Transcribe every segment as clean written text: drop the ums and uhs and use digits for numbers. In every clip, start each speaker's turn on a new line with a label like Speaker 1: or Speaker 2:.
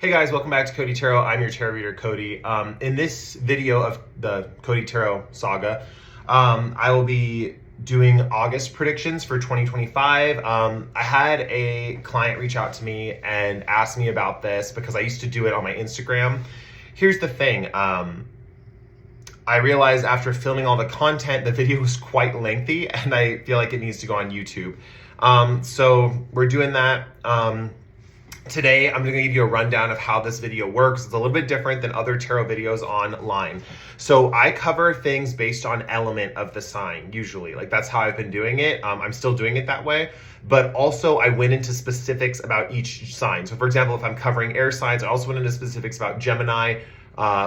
Speaker 1: Hey guys, welcome back to Cody Tarot. I'm your tarot reader, Cody. In this video of the Cody Tarot saga, I will be doing August predictions for 2025. I had a client reach out to me and ask me about this because I used to do it on my Instagram. Here's the thing. I realized after filming all the content, the video was quite lengthy and I feel like it needs to go on YouTube. So we're doing that. Today, I'm going to give you a rundown of how this video works. It's a little bit different than other tarot videos online. So I cover things based on element of the sign, usually. Like that's how I've been doing it. I'm still doing it that way. But also I went into specifics about each sign. So for example, if I'm covering air signs, I also went into specifics about Gemini,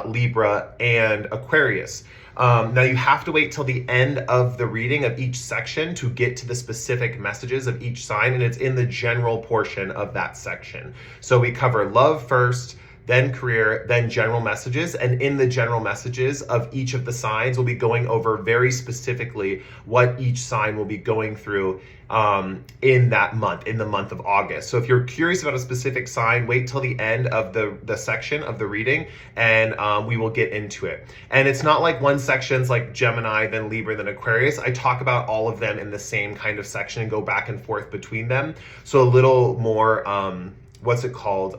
Speaker 1: Libra, and Aquarius. Now you have to wait till the end of the reading of each section to get to the specific messages of each sign, and it's in the general portion of that section. So we cover love first, then career, then general messages, and in the general messages of each of the signs, we'll be going over very specifically what each sign will be going through in that month, in the month of August. So if you're curious about a specific sign, wait till the end of the section of the reading, and we will get into it. And it's not like one section's like Gemini, then Libra, then Aquarius. I talk about all of them in the same kind of section and go back and forth between them. So a little more, what's it called?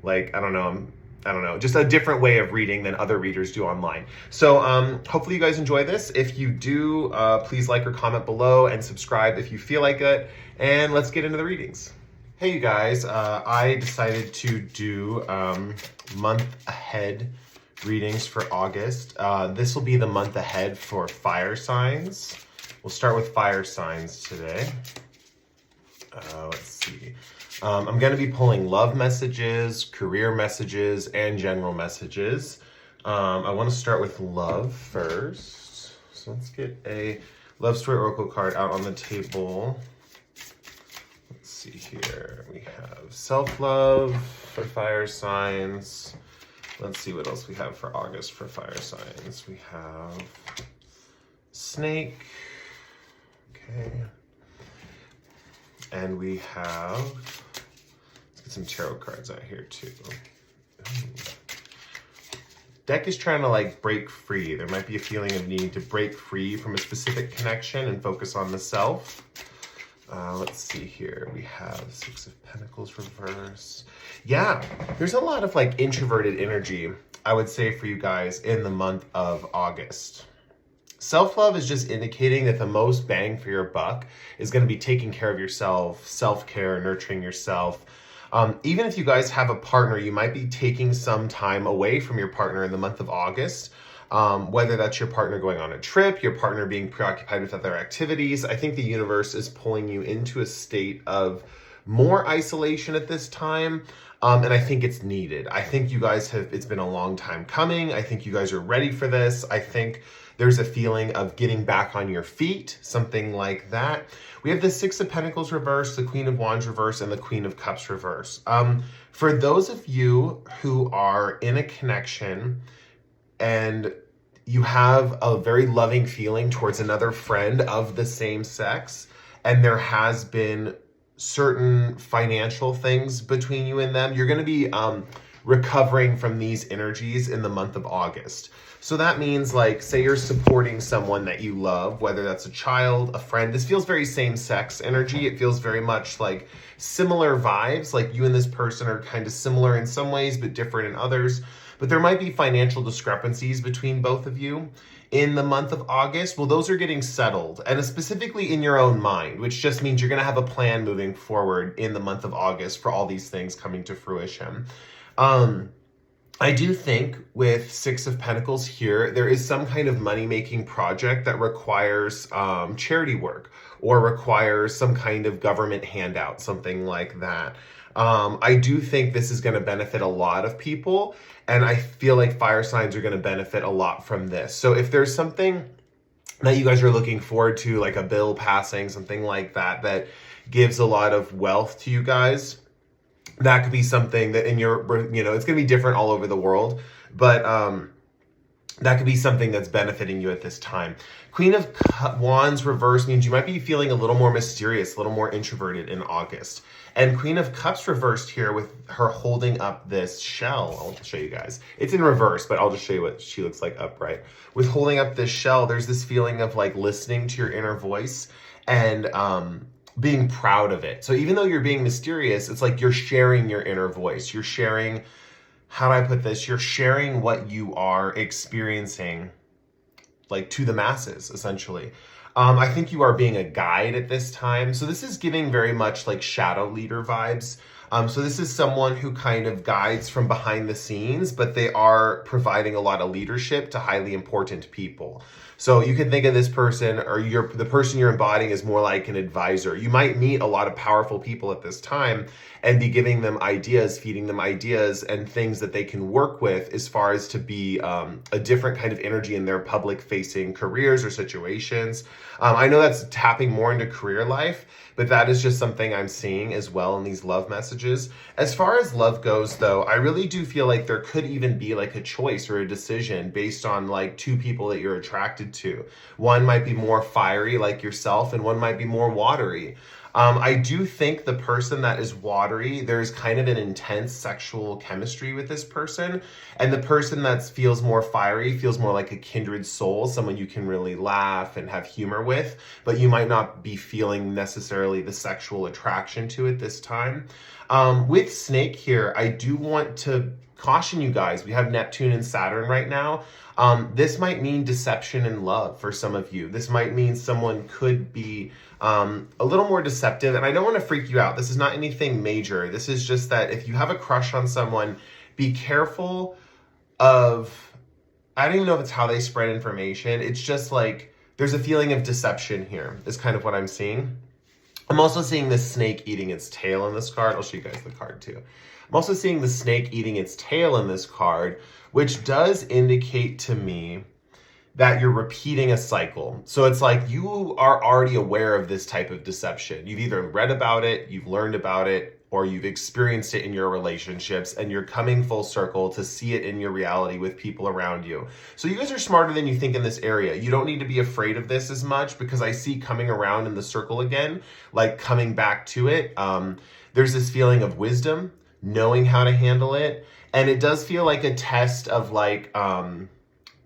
Speaker 1: Like, I don't know, just a different way of reading than other readers do online. So hopefully you guys enjoy this. If you do, please like or comment below and subscribe if you feel like it. And let's get into the readings. Hey, you guys, I decided to do month ahead readings for August. This will be the month ahead for fire signs. We'll start with fire signs today. Let's see. I'm going to be pulling love messages, career messages, and general messages. I want to start with love first. So let's get a love story oracle card out on the table. Let's see here. We have self-love for fire signs. Let's see what else we have for August for fire signs. We have snake. Okay. And we have, let's get some tarot cards out here too. Ooh. Deck is trying to like break free. There might be a feeling of needing to break free from a specific connection and focus on the self. Let's see here. We have Six of Pentacles reverse. Yeah, there's a lot of like introverted energy, I would say, for you guys in the month of August. Self-love is just indicating that the most bang for your buck is going to be taking care of yourself, self-care, nurturing yourself. Even if you guys have a partner, you might be taking some time away from your partner in the month of August, whether that's your partner going on a trip, your partner being preoccupied with other activities. I think the universe is pulling you into a state of more isolation at this time. And I think it's needed. I think you guys it's been a long time coming. I think you guys are ready for this. I think there's a feeling of getting back on your feet, something like that. We have the Six of Pentacles reverse, the Queen of Wands reverse, and the Queen of Cups reverse. For those of you who are in a connection and you have a very loving feeling towards another friend of the same sex, and there has been certain financial things between you and them, you're going to be recovering from these energies in the month of August. So that means, like, say you're supporting someone that you love, whether that's a child, a friend. This feels very same-sex energy. It feels very much like similar vibes, like you and this person are kind of similar in some ways, but different in others. But there might be financial discrepancies between both of you in the month of August. Well, those are getting settled, and specifically in your own mind, which just means you're going to have a plan moving forward in the month of August for all these things coming to fruition. I do think with Six of Pentacles here, there is some kind of money-making project that requires charity work or requires some kind of government handout, something like that. I do think this is going to benefit a lot of people, and I feel like fire signs are going to benefit a lot from this. So if there's something that you guys are looking forward to, like a bill passing, something like that, that gives a lot of wealth to you guys, that could be something that in your, it's going to be different all over the world. But that could be something that's benefiting you at this time. Queen of Wands reverse means you might be feeling a little more mysterious, a little more introverted in August. And Queen of Cups reversed here with her holding up this shell. I'll show you guys. It's in reverse, but I'll just show you what she looks like upright. With holding up this shell, there's this feeling of like listening to your inner voice and being proud of it. So even though you're being mysterious, it's like you're sharing your inner voice. You're sharing, how do I put this? You're sharing what you are experiencing, like to the masses, essentially. I think you are being a guide at this time. So this is giving very much like shadow leader vibes. So this is someone who kind of guides from behind the scenes, but they are providing a lot of leadership to highly important people. So you can think of this person, or the person you're embodying is more like an advisor. You might meet a lot of powerful people at this time and be giving them ideas, feeding them ideas and things that they can work with as far as to be a different kind of energy in their public-facing careers or situations. I know that's tapping more into career life, but that is just something I'm seeing as well in these love messages. As far as love goes, though, I really do feel like there could even be like a choice or a decision based on like two people that you're attracted to. One might be more fiery like yourself, and one might be more watery. I do think the person that is watery, there's kind of an intense sexual chemistry with this person. And the person that feels more fiery feels more like a kindred soul, someone you can really laugh and have humor with, but you might not be feeling necessarily the sexual attraction to it this time. With Snake here, I do want to caution you guys. We have Neptune and Saturn right now. This might mean deception and love for some of you. This might mean someone could be a little more deceptive, and I don't want to freak you out. This is not anything major. This is just that if you have a crush on someone, be careful of, I don't even know if it's how they spread information. It's just like there's a feeling of deception here is kind of what I'm seeing. I'm also seeing the snake eating its tail in this card. I'll show you guys the card too. I'm also seeing the snake eating its tail in this card, which does indicate to me that you're repeating a cycle. So it's like you are already aware of this type of deception. You've either read about it, you've learned about it, or you've experienced it in your relationships, and you're coming full circle to see it in your reality with people around you. So you guys are smarter than you think in this area. You don't need to be afraid of this as much, because I see coming around in the circle again, like coming back to it. There's this feeling of wisdom, knowing how to handle it. And it does feel like a test of like,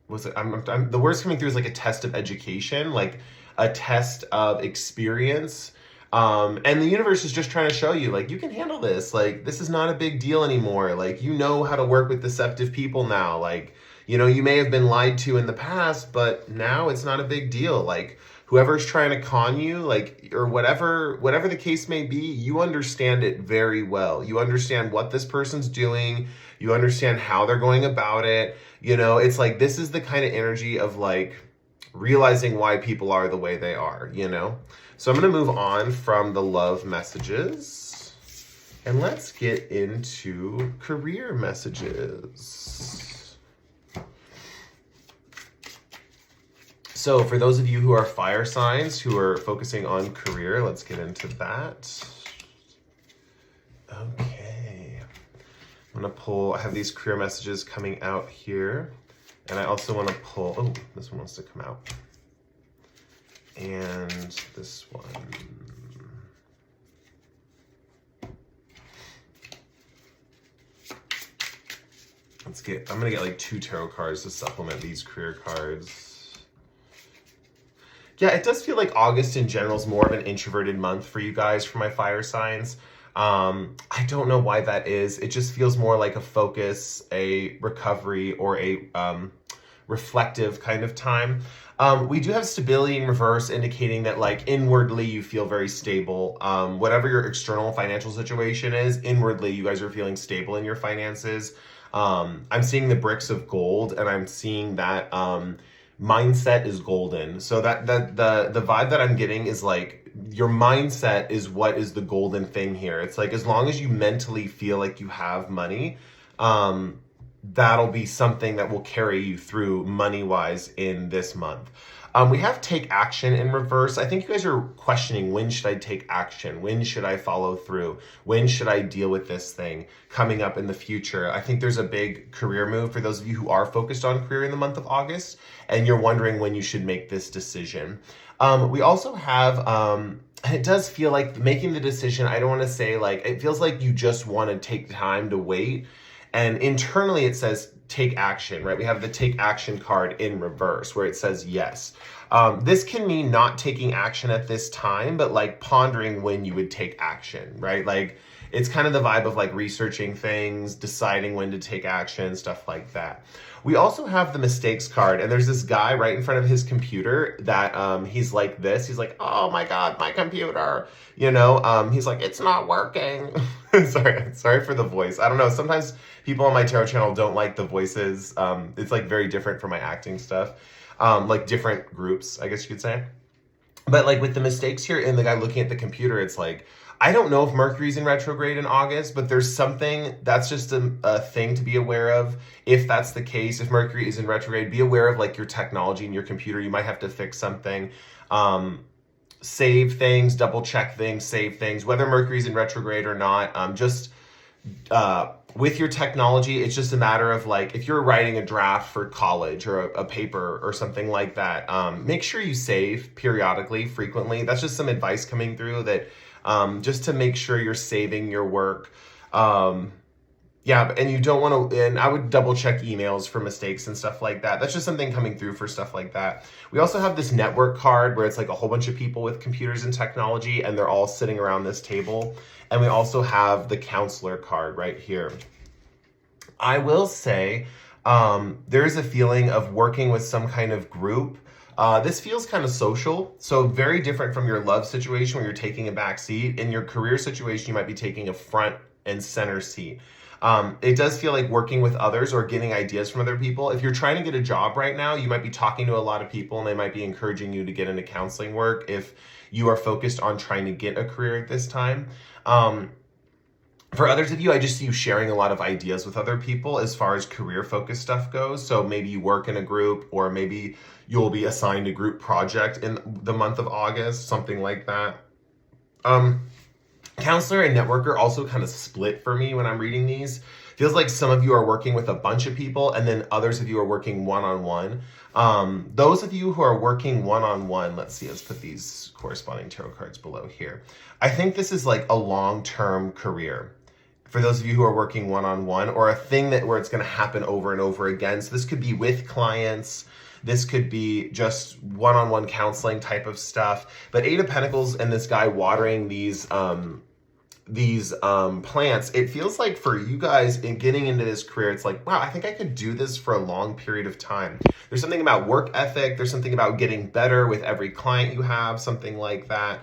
Speaker 1: the words coming through is like a test of education, like a test of experience. And the universe is just trying to show you, like, you can handle this. Like, this is not a big deal anymore. Like, you know how to work with deceptive people now. Like, you know, you may have been lied to in the past, but now it's not a big deal. Like, whoever's trying to con you, like, or whatever the case may be, you understand it very well. You understand what this person's doing. You understand how they're going about it. You know, it's like, this is the kind of energy of like realizing why people are the way they are, you know? So I'm going to move on from the love messages and let's get into career messages. So for those of you who are fire signs who are focusing on career, let's get into that. Okay. I'm going to pull, I have these career messages coming out here. And I also want to pull, oh, this one wants to come out. And this one. I'm going to get like 2 tarot cards to supplement these career cards. Yeah, it does feel like August in general is more of an introverted month for you guys, for my fire signs. I don't know why that is. It just feels more like a focus, a recovery, or a reflective kind of time. We do have stability in reverse, indicating that like inwardly you feel very stable. Whatever your external financial situation is, inwardly you guys are feeling stable in your finances. I'm seeing the bricks of gold, and I'm seeing that mindset is golden. So that the vibe that I'm getting is like your mindset is what is the golden thing here. It's like as long as you mentally feel like you have money, that'll be something that will carry you through money-wise in this month. We have take action in reverse. I think you guys are questioning, when should I take action? When should I follow through? When should I deal with this thing coming up in the future? I think there's a big career move for those of you who are focused on career in the month of August, and you're wondering when you should make this decision. We also have, it does feel like making the decision, I don't want to say like, it feels like you just want to take time to wait. And internally it says take action, right? We have the take action card in reverse where it says yes. This can mean not taking action at this time, but like pondering when you would take action, right? Like it's kind of the vibe of like researching things, deciding when to take action, stuff like that. We also have the mistakes card, and there's this guy right in front of his computer that he's like this. He's like, oh my God, my computer, you know, he's like, it's not working. Sorry for the voice. I don't know. Sometimes people on my tarot channel don't like the voices. It's like very different from my acting stuff. Like different groups, I guess you could say. But like with the mistakes here and the guy looking at the computer, it's like, I don't know if Mercury's in retrograde in August, but there's something that's just a thing to be aware of. If that's the case, if Mercury is in retrograde, be aware of like your technology and your computer. You might have to fix something, save things, double check things, save things, whether Mercury's in retrograde or not. With your technology, it's just a matter of like, if you're writing a draft for college or a paper or something like that, make sure you save periodically, frequently. That's just some advice coming through that, just to make sure you're saving your work. Yeah, and you don't want to, and I would double check emails for mistakes and stuff like that. That's just something coming through for stuff like that. We also have this network card where it's like a whole bunch of people with computers and technology, and they're all sitting around this table. And we also have the counselor card right here. I will say, there's a feeling of working with some kind of group. This feels kind of social, so very different from your love situation where you're taking a back seat. In your career situation, you might be taking a front and center seat. It does feel like working with others or getting ideas from other people. If you're trying to get a job right now, you might be talking to a lot of people and they might be encouraging you to get into counseling work if you are focused on trying to get a career at this time. For others of you, I just see you sharing a lot of ideas with other people as far as career focused stuff goes. So maybe you work in a group, or maybe you'll be assigned a group project in the month of August, something like that. Counselor and networker also kind of split for me when I'm reading these. Feels like some of you are working with a bunch of people and then others of you are working one-on-one. Those of you who are working one-on-one, let's put these corresponding tarot cards below here. I think this is like a long-term career for those of you who are working one-on-one, or a thing where it's going to happen over and over again. So this could be with clients. This could be just one-on-one counseling type of stuff. But Eight of Pentacles and this guy watering these plants, it feels like for you guys in getting into this career, it's like, wow, I think I could do this for a long period of time. There's something about work ethic. There's something about getting better with every client you have, something like that.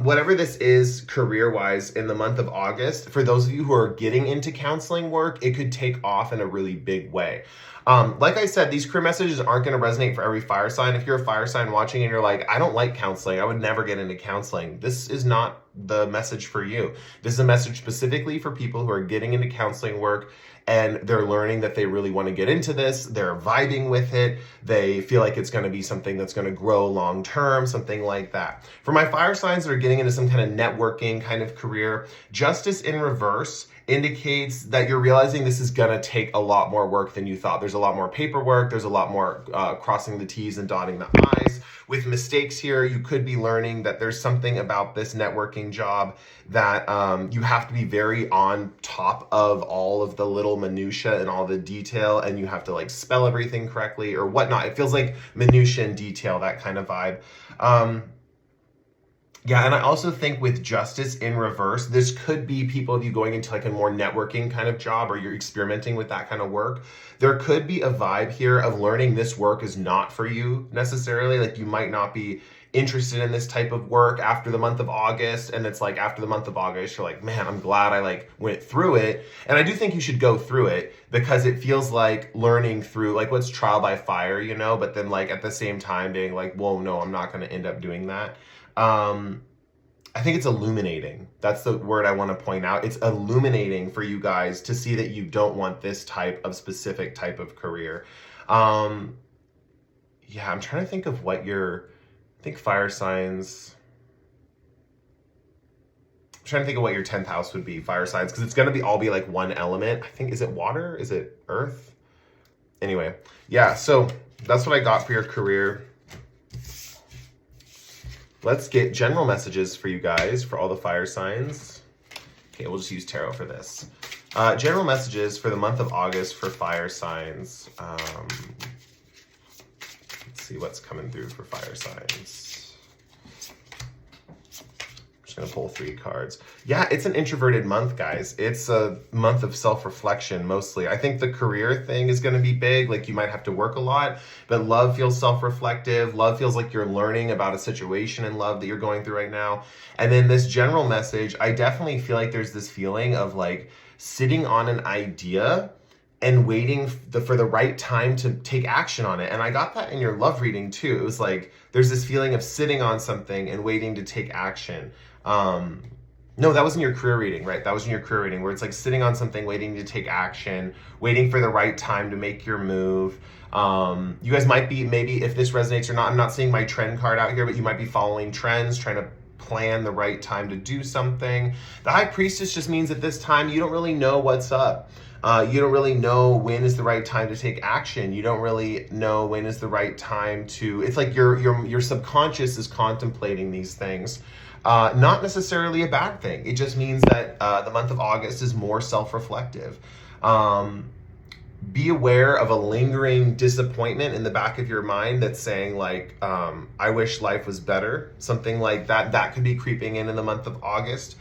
Speaker 1: Whatever this is career-wise in the month of August, for those of you who are getting into counseling work, it could take off in a really big way. Like I said, these career messages aren't going to resonate for every fire sign. If you're a fire sign watching and you're like, I don't like counseling, I would never get into counseling, this is not the message for you. This is a message specifically for people who are getting into counseling work and they're learning that they really want to get into this. They're vibing with it. They feel like it's going to be something that's going to grow long term, something like that. For my fire signs that are getting into some kind of networking kind of career, Justice in reverse indicates that you're realizing this is going to take a lot more work than you thought. There's a lot more paperwork. There's a lot more crossing the T's and dotting the I's. With mistakes here, you could be learning that there's something about this networking job that you have to be very on top of all of the little minutia and all the detail, and you have to like spell everything correctly or whatnot. It feels like minutia and detail, that kind of vibe. Yeah, and I also think with Justice in reverse, this could be people of you going into like a more networking kind of job, or you're experimenting with that kind of work. There could be a vibe here of learning this work is not for you necessarily. Like you might not be interested in this type of work after the month of August. And it's like after the month of August, you're like, man, I'm glad I like went through it. And I do think you should go through it because it feels like learning through like what's trial by fire, you know, but then like at the same time being like, whoa, no, I'm not going to end up doing that. I think it's illuminating. That's the word I want to point out. It's illuminating for you guys to see that you don't want this specific type of career. yeah, I'm trying to think of what I think fire signs, I'm trying to think of what your 10th house would be, fire signs, because it's going to be all be like one element. I think, is it water? Is it earth? Anyway, yeah, so that's what I got for your career. Let's get general messages for you guys, for all the fire signs. Okay, we'll just use tarot for this. General messages for the month of August for fire signs. Let's see what's coming through for fire signs. I'm just gonna pull 3 cards. Yeah, it's an introverted month, guys. It's a month of self-reflection mostly. I think the career thing is gonna be big. Like, you might have to work a lot, but love feels self-reflective. Love feels like you're learning about a situation in love that you're going through right now. And then this general message, I definitely feel like there's this feeling of like sitting on an idea and waiting for the right time to take action on it. And I got that in your love reading too. It was like, there's this feeling of sitting on something and waiting to take action. No, that was in your career reading, right? That was in your career reading, where it's like sitting on something, waiting to take action, waiting for the right time to make your move. You guys might be, maybe if this resonates or not, I'm not seeing my trend card out here, but you might be following trends, trying to plan the right time to do something. The High Priestess just means at this time, you don't really know what's up. You don't really know when is the right time to take action. You don't really know when is the right time to, it's like your subconscious is contemplating these things. Not necessarily a bad thing. It just means that the month of August is more self-reflective. Be aware of a lingering disappointment in the back of your mind that's saying like, I wish life was better. Something like that. That could be creeping in the month of August.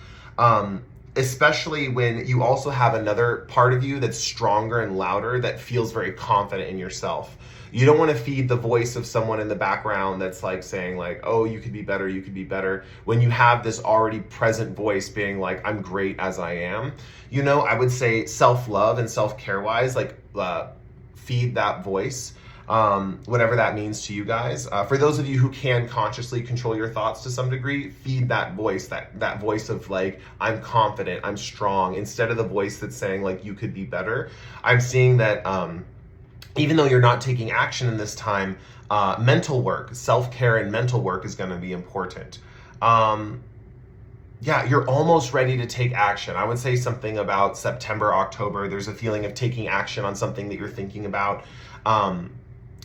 Speaker 1: Especially when you also have another part of you that's stronger and louder that feels very confident in yourself. You don't want to feed the voice of someone in the background that's like saying like, oh, you could be better, you could be better, when you have this already present voice being like, I'm great as I am. You know, I would say self-love and self-care wise, like feed that voice, whatever that means to you guys. For those of you who can consciously control your thoughts to some degree, feed that voice, that voice of like, I'm confident, I'm strong, instead of the voice that's saying like, you could be better. I'm seeing that even though you're not taking action in this time, mental work, self-care and mental work is going to be important. Yeah, you're almost ready to take action. I would say something about September, October. There's a feeling of taking action on something that you're thinking about. And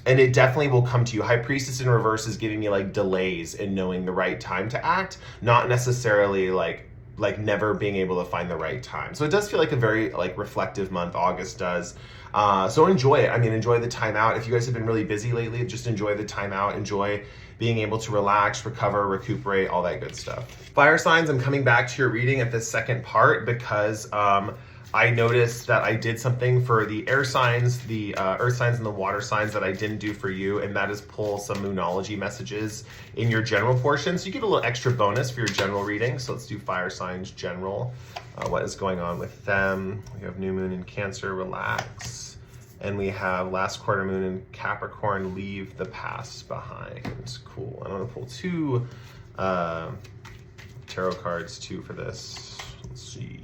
Speaker 1: it definitely will come to you. High Priestess in reverse is giving me like delays in knowing the right time to act, not necessarily like never being able to find the right time. So it does feel like a very like reflective month, August does. So enjoy it. I mean, enjoy the time out. If you guys have been really busy lately, just enjoy the time out. Enjoy being able to relax, recover, recuperate, all that good stuff. Fire signs, I'm coming back to your reading at this second part because I noticed that I did something for the air signs, the earth signs, and the water signs that I didn't do for you, and that is pull some moonology messages in your general portion. So you get a little extra bonus for your general reading. So let's do fire signs general. What is going on with them? We have new moon in Cancer, relax. And we have last quarter moon in Capricorn, leave the past behind. Cool. I'm gonna pull 2 tarot cards too for this. Let's see.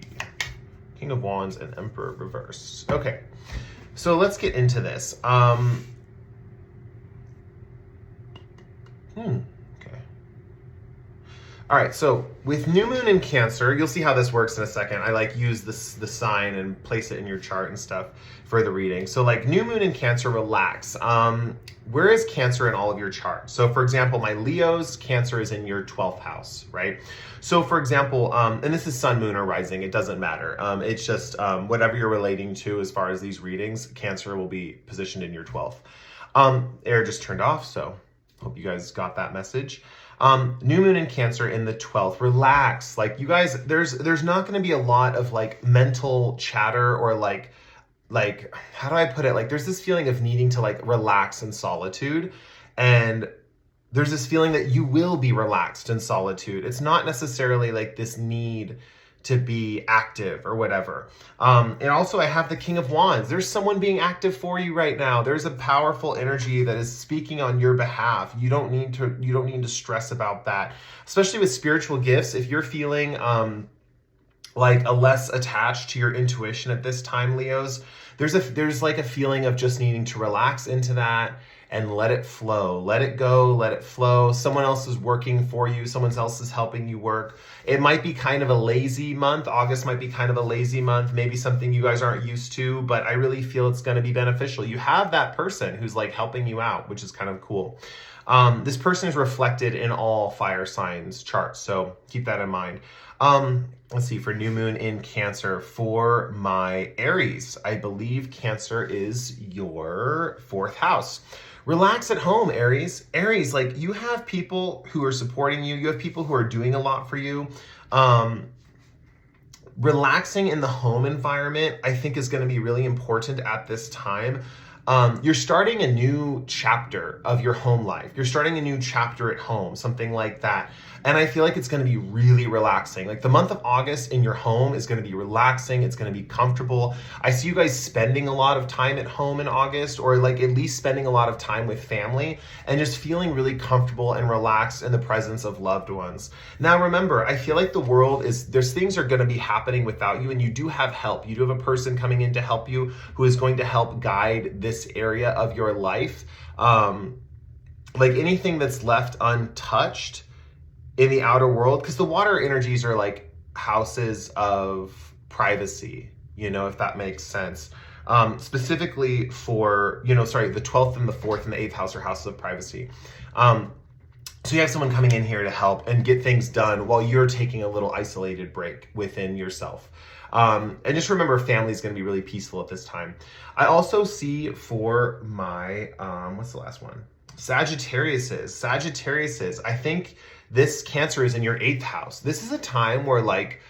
Speaker 1: King of Wands and Emperor reverse. Okay, so let's get into this. Okay. All right, so with new moon in Cancer, you'll see how this works in a second. I like use the sign and place it in your chart and stuff for the reading. So like new moon in Cancer, relax. Where is Cancer in all of your charts? So for example, my Leo's Cancer is in your 12th house, right? So for example, and this is sun, moon, or rising, it doesn't matter. It's just whatever you're relating to as far as these readings, Cancer will be positioned in your 12th. Air just turned off, so hope you guys got that message. New moon in Cancer in the 12th, relax. Like you guys, there's not gonna be a lot of like mental chatter or like, how do I put it? Like there's this feeling of needing to like relax in solitude, and there's this feeling that you will be relaxed in solitude. It's not necessarily like this need to be active or whatever. And also I have the King of Wands. There's someone being active for you right now. There's a powerful energy that is speaking on your behalf. You don't need to stress about that, especially with spiritual gifts. If you're feeling, like a less attached to your intuition at this time, Leos. There's like a feeling of just needing to relax into that and let it flow. Let it go, let it flow. Someone else is working for you, someone else is helping you work. It might be kind of a lazy month. August might be kind of a lazy month, maybe something you guys aren't used to, but I really feel it's going to be beneficial. You have that person who's like helping you out, which is kind of cool. This person is reflected in all fire signs charts, so keep that in mind. Let's see, for new moon in Cancer, for my Aries, I believe Cancer is your 4th house. Relax at home, Aries. Aries, like, you have people who are supporting you. You have people who are doing a lot for you. Relaxing in the home environment, I think, is going to be really important at this time. You're starting a new chapter of your home life. You're starting a new chapter at home, something like that. And I feel like it's going to be really relaxing. Like, the month of August in your home is going to be relaxing. It's going to be comfortable. I see you guys spending a lot of time at home in August, or like at least spending a lot of time with family and just feeling really comfortable and relaxed in the presence of loved ones. Now, remember, I feel like the world there's things are going to be happening without you, and you do have help. You do have a person coming in to help you who is going to help guide this area of your life. Like, anything that's left untouched in the outer world, because the water energies are like houses of privacy, if that makes sense. Specifically for, the 12th and the 4th and the 8th house are houses of privacy. So you have someone coming in here to help and get things done while you're taking a little isolated break within yourself. And just remember, family is going to be really peaceful at this time. I also see for my, what's the last one? Sagittariuses. I think this Cancer is in your 8th house. This is a time where like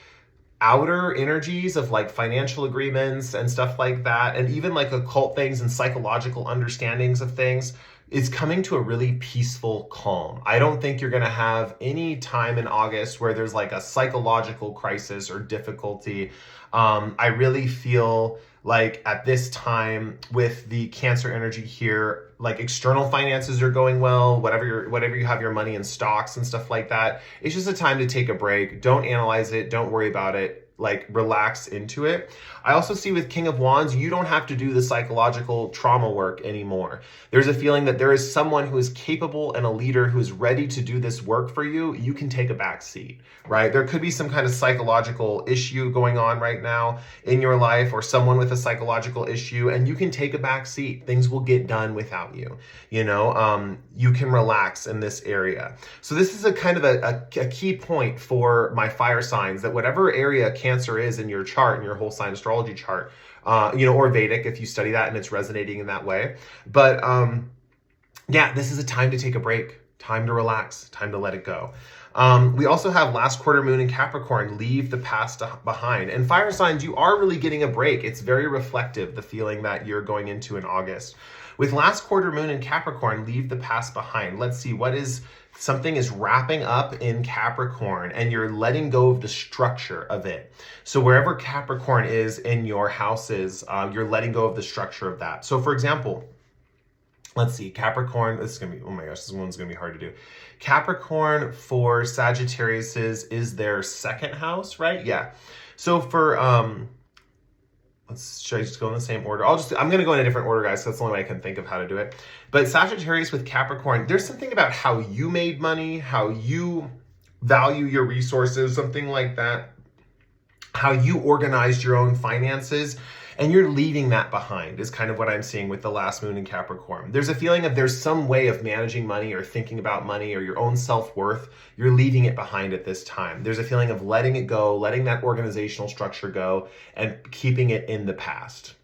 Speaker 1: outer energies of like financial agreements and stuff like that, and even like occult things and psychological understandings of things, is coming to a really peaceful calm. I don't think you're going to have any time in August where there's like a psychological crisis or difficulty. I really feel like at this time with the Cancer energy here, like external finances are going well, whatever you have your money in stocks and stuff like that. It's just a time to take a break. Don't analyze it. Don't worry about it. Like, relax into it. I also see with King of Wands, you don't have to do the psychological trauma work anymore. There's a feeling that there is someone who is capable and a leader who is ready to do this work for you. You can take a back seat, right? There could be some kind of psychological issue going on right now in your life, or someone with a psychological issue, and you can take a back seat. Things will get done without you. You can relax in this area. So this is a kind of a key point for my fire signs, that whatever area Cancer is in your chart, in your whole sign astrology chart, or Vedic if you study that and it's resonating in that way. But yeah, this is a time to take a break, time to relax, time to let it go. We also have last quarter moon in Capricorn, leave the past behind. And fire signs, you are really getting a break. It's very reflective, the feeling that you're going into in August. With last quarter moon in Capricorn, leave the past behind. Let's see, something is wrapping up in Capricorn and you're letting go of the structure of it. So wherever Capricorn is in your houses, you're letting go of the structure of that. So for example, let's see, Capricorn, this is going to be, oh my gosh, this one's going to be hard to do. Capricorn for Sagittariuses is their 2nd house, right? Yeah. So for, should I just go in the same order? I'm going to go in a different order, guys. So that's the only way I can think of how to do it. But Sagittarius with Capricorn, there's something about how you made money, how you value your resources, something like that, how you organized your own finances, and you're leaving that behind is kind of what I'm seeing with the last moon in Capricorn. There's a feeling of there's some way of managing money or thinking about money or your own self-worth. You're leaving it behind at this time. There's a feeling of letting it go, letting that organizational structure go, and keeping it in the past.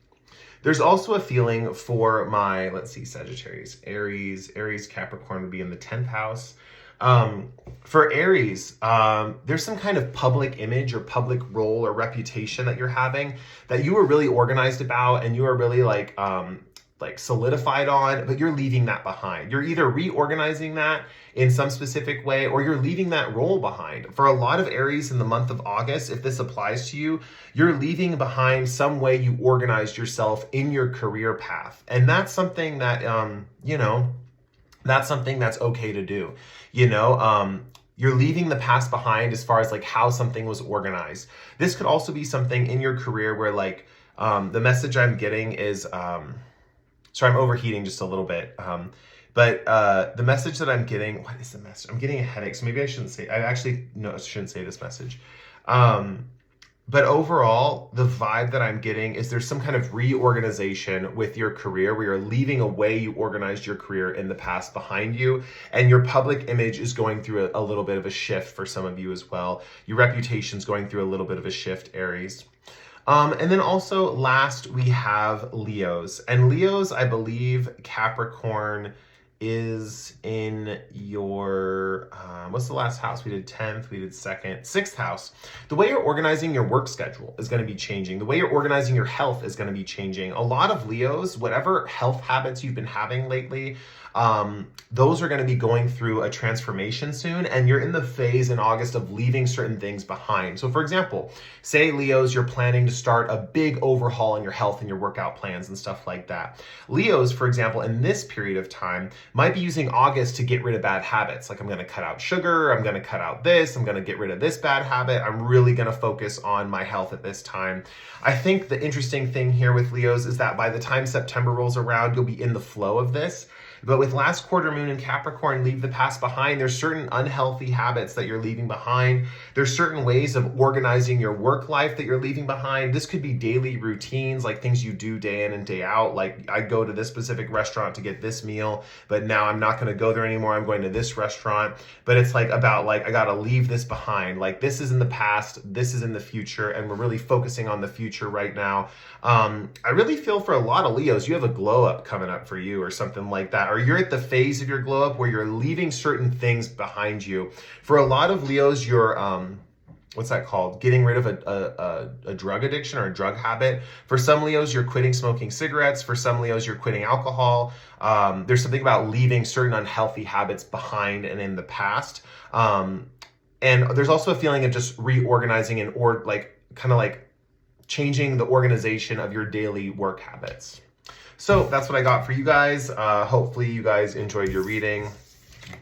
Speaker 1: There's also a feeling for my, let's see, Sagittarius, Aries, Capricorn would be in the 10th house. For Aries, there's some kind of public image or public role or reputation that you're having that you were really organized about and you are really like solidified on, but you're leaving that behind. You're either reorganizing that in some specific way or you're leaving that role behind. For a lot of Aries in the month of August, if this applies to you, you're leaving behind some way you organized yourself in your career path. And that's something that, that's something that's okay to do. you're leaving the past behind as far as like how something was organized. This could also be something in your career where like the message I'm getting is, sorry, I'm overheating just a little bit. But the message that I'm getting, what is the message? I'm getting a headache, so maybe I shouldn't say, I shouldn't say this message. But overall, the vibe that I'm getting is there's some kind of reorganization with your career where you're leaving a way you organized your career in the past behind you, and your public image is going through a little bit of a shift for some of you as well. Your reputation's going through a little bit of a shift, Aries. And then also last we have Leos. And Leos, I believe Capricorn is in your, what's the last house? We did 10th, we did 2nd, 6th house. The way you're organizing your work schedule is going to be changing. The way you're organizing your health is going to be changing. A lot of Leos, whatever health habits you've been having lately, those are going to be going through a transformation soon, and you're in the phase in August of leaving certain things behind. So for example, say Leos, you're planning to start a big overhaul in your health and your workout plans and stuff like that. Leos, for example, in this period of time, might be using August to get rid of bad habits. Like, I'm going to cut out sugar, I'm going to cut out this, I'm going to get rid of this bad habit. I'm really going to focus on my health at this time. I think the interesting thing here with Leos is that by the time September rolls around, you'll be in the flow of this. But with last quarter moon in Capricorn, leave the past behind, there's certain unhealthy habits that you're leaving behind. There's certain ways of organizing your work life that you're leaving behind. This could be daily routines, like things you do day in and day out. Like, I go to this specific restaurant to get this meal, but now I'm not going to go there anymore. I'm going to this restaurant. But it's like about like, I got to leave this behind. Like, this is in the past, this is in the future, and we're really focusing on the future right now. I really feel for a lot of Leos, you have a glow up coming up for you or something like that. Or you're at the phase of your glow up where you're leaving certain things behind you. For a lot of Leos, you're, what's that called? Getting rid of a drug addiction or a drug habit. For some Leos, you're quitting smoking cigarettes. For some Leos, you're quitting alcohol. There's something about leaving certain unhealthy habits behind and in the past. And there's also a feeling of just reorganizing and kind of like changing the organization of your daily work habits. So that's what I got for you guys. Hopefully you guys enjoyed your reading.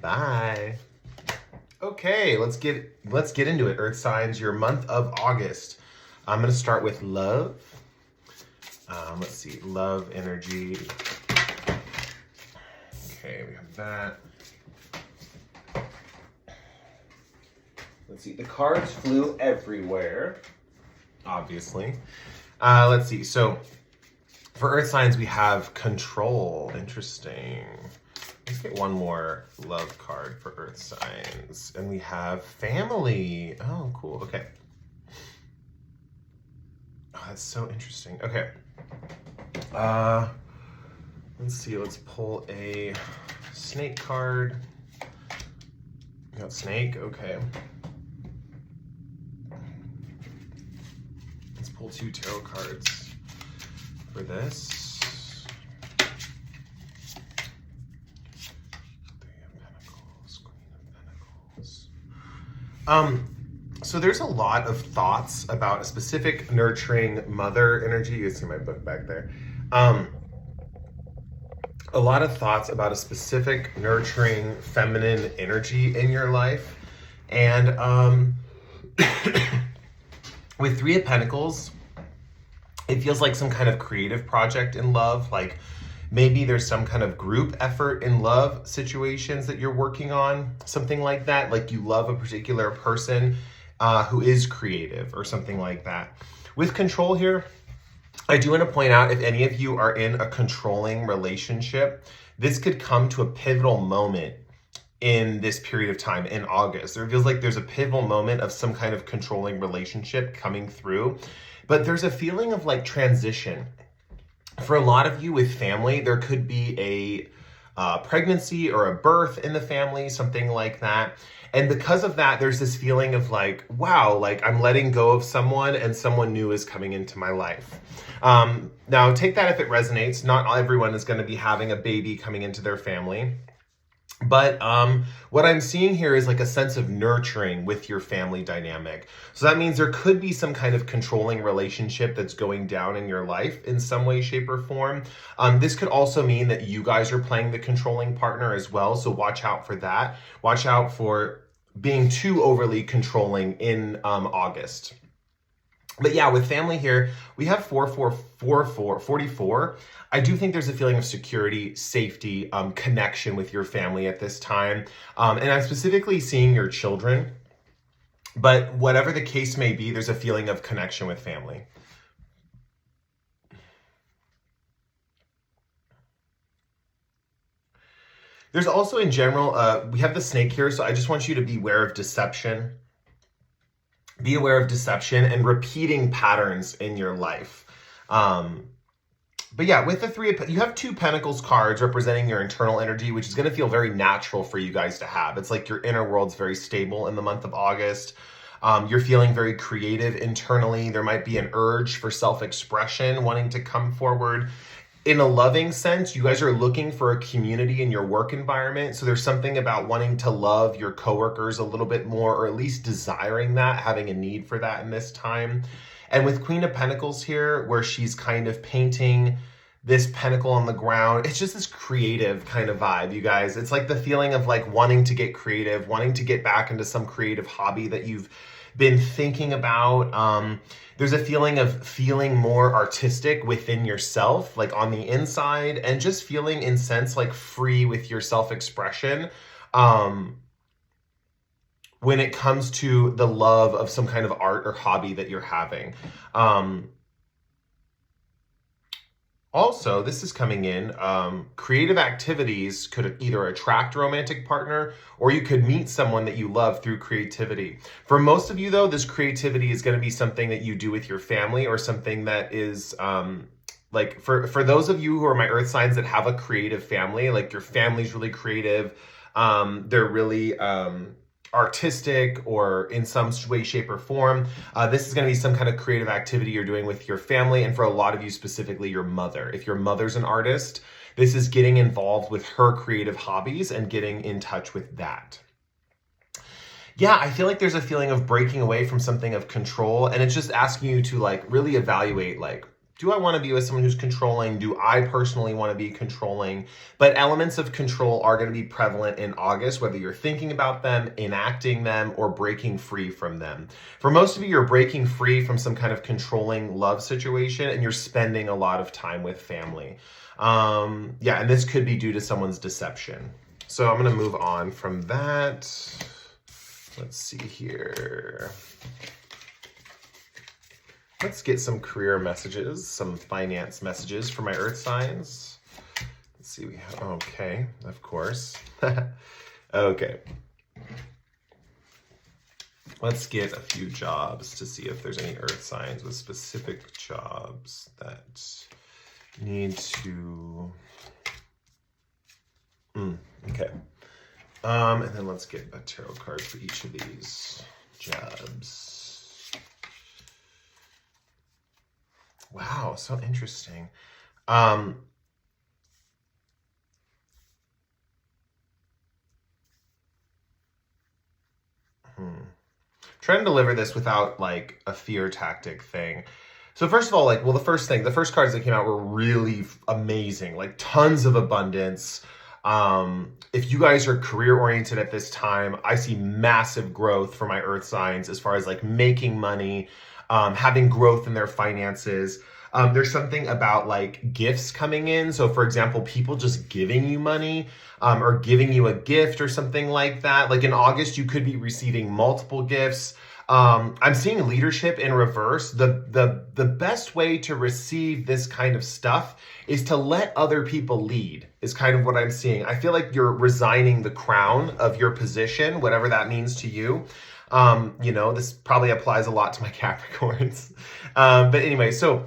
Speaker 1: Bye. Okay, let's get into it. Earth signs, your month of August. I'm gonna start with love. Let's see, love energy. Okay, we have that. Let's see, the cards flew everywhere, obviously. Let's see, so for Earth signs, we have control. Interesting. Let's get one more love card for Earth signs. And we have family. Oh, cool. Okay. Oh, that's so interesting. Okay. Let's see. Let's pull a snake card. We got snake. Okay. Let's pull 2 tarot cards for this. 3 of Pentacles, Queen of Pentacles. So there's a lot of thoughts about a specific nurturing mother energy. You can see my book back there. A lot of thoughts about a specific nurturing feminine energy in your life. And with 3 of Pentacles, it feels like some kind of creative project in love. Like maybe there's some kind of group effort in love situations that you're working on, something like that. Like you love a particular person who is creative or something like that. With control here, I do want to point out, if any of you are in a controlling relationship, this could come to a pivotal moment in this period of time in August. There feels like there's a pivotal moment of some kind of controlling relationship coming through. But there's a feeling of like transition. For a lot of you with family, there could be a pregnancy or a birth in the family, something like that. And because of that, there's this feeling of like, wow, like I'm letting go of someone and someone new is coming into my life. Now take that if it resonates. Not everyone is going to be having a baby coming into their family. But what I'm seeing here is like a sense of nurturing with your family dynamic. So that means there could be some kind of controlling relationship that's going down in your life in some way, shape, or form. This could also mean that you guys are playing the controlling partner as well. So watch out for that. Watch out for being too overly controlling in August. But yeah, with family here, we have 44. I do think there's a feeling of security, safety, connection with your family at this time. And I'm specifically seeing your children. But whatever the case may be, there's a feeling of connection with family. There's also in general, we have the snake here, so I just want you to be aware of deception. Be aware of deception and repeating patterns in your life. But yeah, with the you have 2 Pentacles cards representing your internal energy, which is going to feel very natural for you guys to have. It's like your inner world's very stable in the month of August. You're feeling very creative internally. There might be an urge for self-expression, wanting to come forward. In a loving sense, you guys are looking for a community in your work environment. So there's something about wanting to love your coworkers a little bit more, or at least desiring that, having a need for that in this time. And with Queen of Pentacles here, where she's kind of painting this pentacle on the ground, it's just this creative kind of vibe, you guys. It's like the feeling of like wanting to get creative, wanting to get back into some creative hobby that you've been thinking about. There's a feeling of feeling more artistic within yourself, like on the inside, and just feeling in sense like free with your self-expression when it comes to the love of some kind of art or hobby that you're having. Also, this is coming in, creative activities could either attract a romantic partner, or you could meet someone that you love through creativity. For most of you though, this creativity is going to be something that you do with your family, or something that is, like for those of you who are my earth signs that have a creative family, like your family's really creative, they're really, artistic or in some way, shape, or form. This is going to be some kind of creative activity you're doing with your family, and for a lot of you specifically, your mother. If your mother's an artist, this is getting involved with her creative hobbies and getting in touch with that. Yeah, I feel like there's a feeling of breaking away from something of control, and it's just asking you to like really evaluate, like, do I want to be with someone who's controlling? Do I personally want to be controlling? But elements of control are going to be prevalent in August, whether you're thinking about them, enacting them, or breaking free from them. For most of you, you're breaking free from some kind of controlling love situation, and you're spending a lot of time with family. Yeah, and this could be due to someone's deception. So I'm going to move on from that. Let's see here. Let's get some career messages, some finance messages for my earth signs. Let's see, we have, okay, of course. Okay. Let's get a few jobs to see if there's any earth signs with specific jobs that need to, okay. And then let's get a tarot card for each of these jobs. Wow, so interesting. Trying to deliver this without like a fear tactic thing. So first of all, like, well, the first cards that came out were really amazing, like tons of abundance. If you guys are career oriented at this time, I see massive growth for my earth signs as far as like making money, having growth in their finances. There's something about like gifts coming in. So for example, people just giving you money, or giving you a gift or something like that. Like in August, you could be receiving multiple gifts. I'm seeing leadership in reverse. The best way to receive this kind of stuff is to let other people lead, is kind of what I'm seeing. I feel like you're resigning the crown of your position, whatever that means to you. You know, this probably applies a lot to my Capricorns. But anyway, so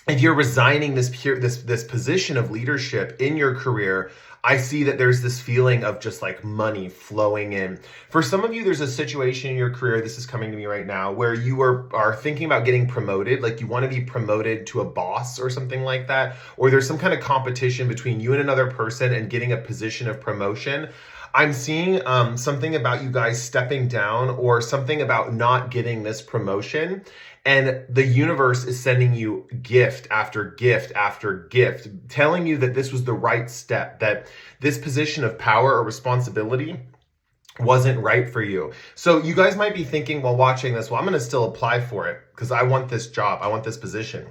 Speaker 1: if you're resigning this position of leadership in your career, I see that there's this feeling of just like money flowing in. For some of you, there's a situation in your career, this is coming to me right now, where you are thinking about getting promoted, like you want to be promoted to a boss or something like that, or there's some kind of competition between you and another person and getting a position of promotion. I'm seeing something about you guys stepping down, or something about not getting this promotion. And the universe is sending you gift after gift after gift, telling you that this was the right step, that this position of power or responsibility wasn't right for you. So you guys might be thinking while watching this, well, I'm going to still apply for it because I want this job. I want this position.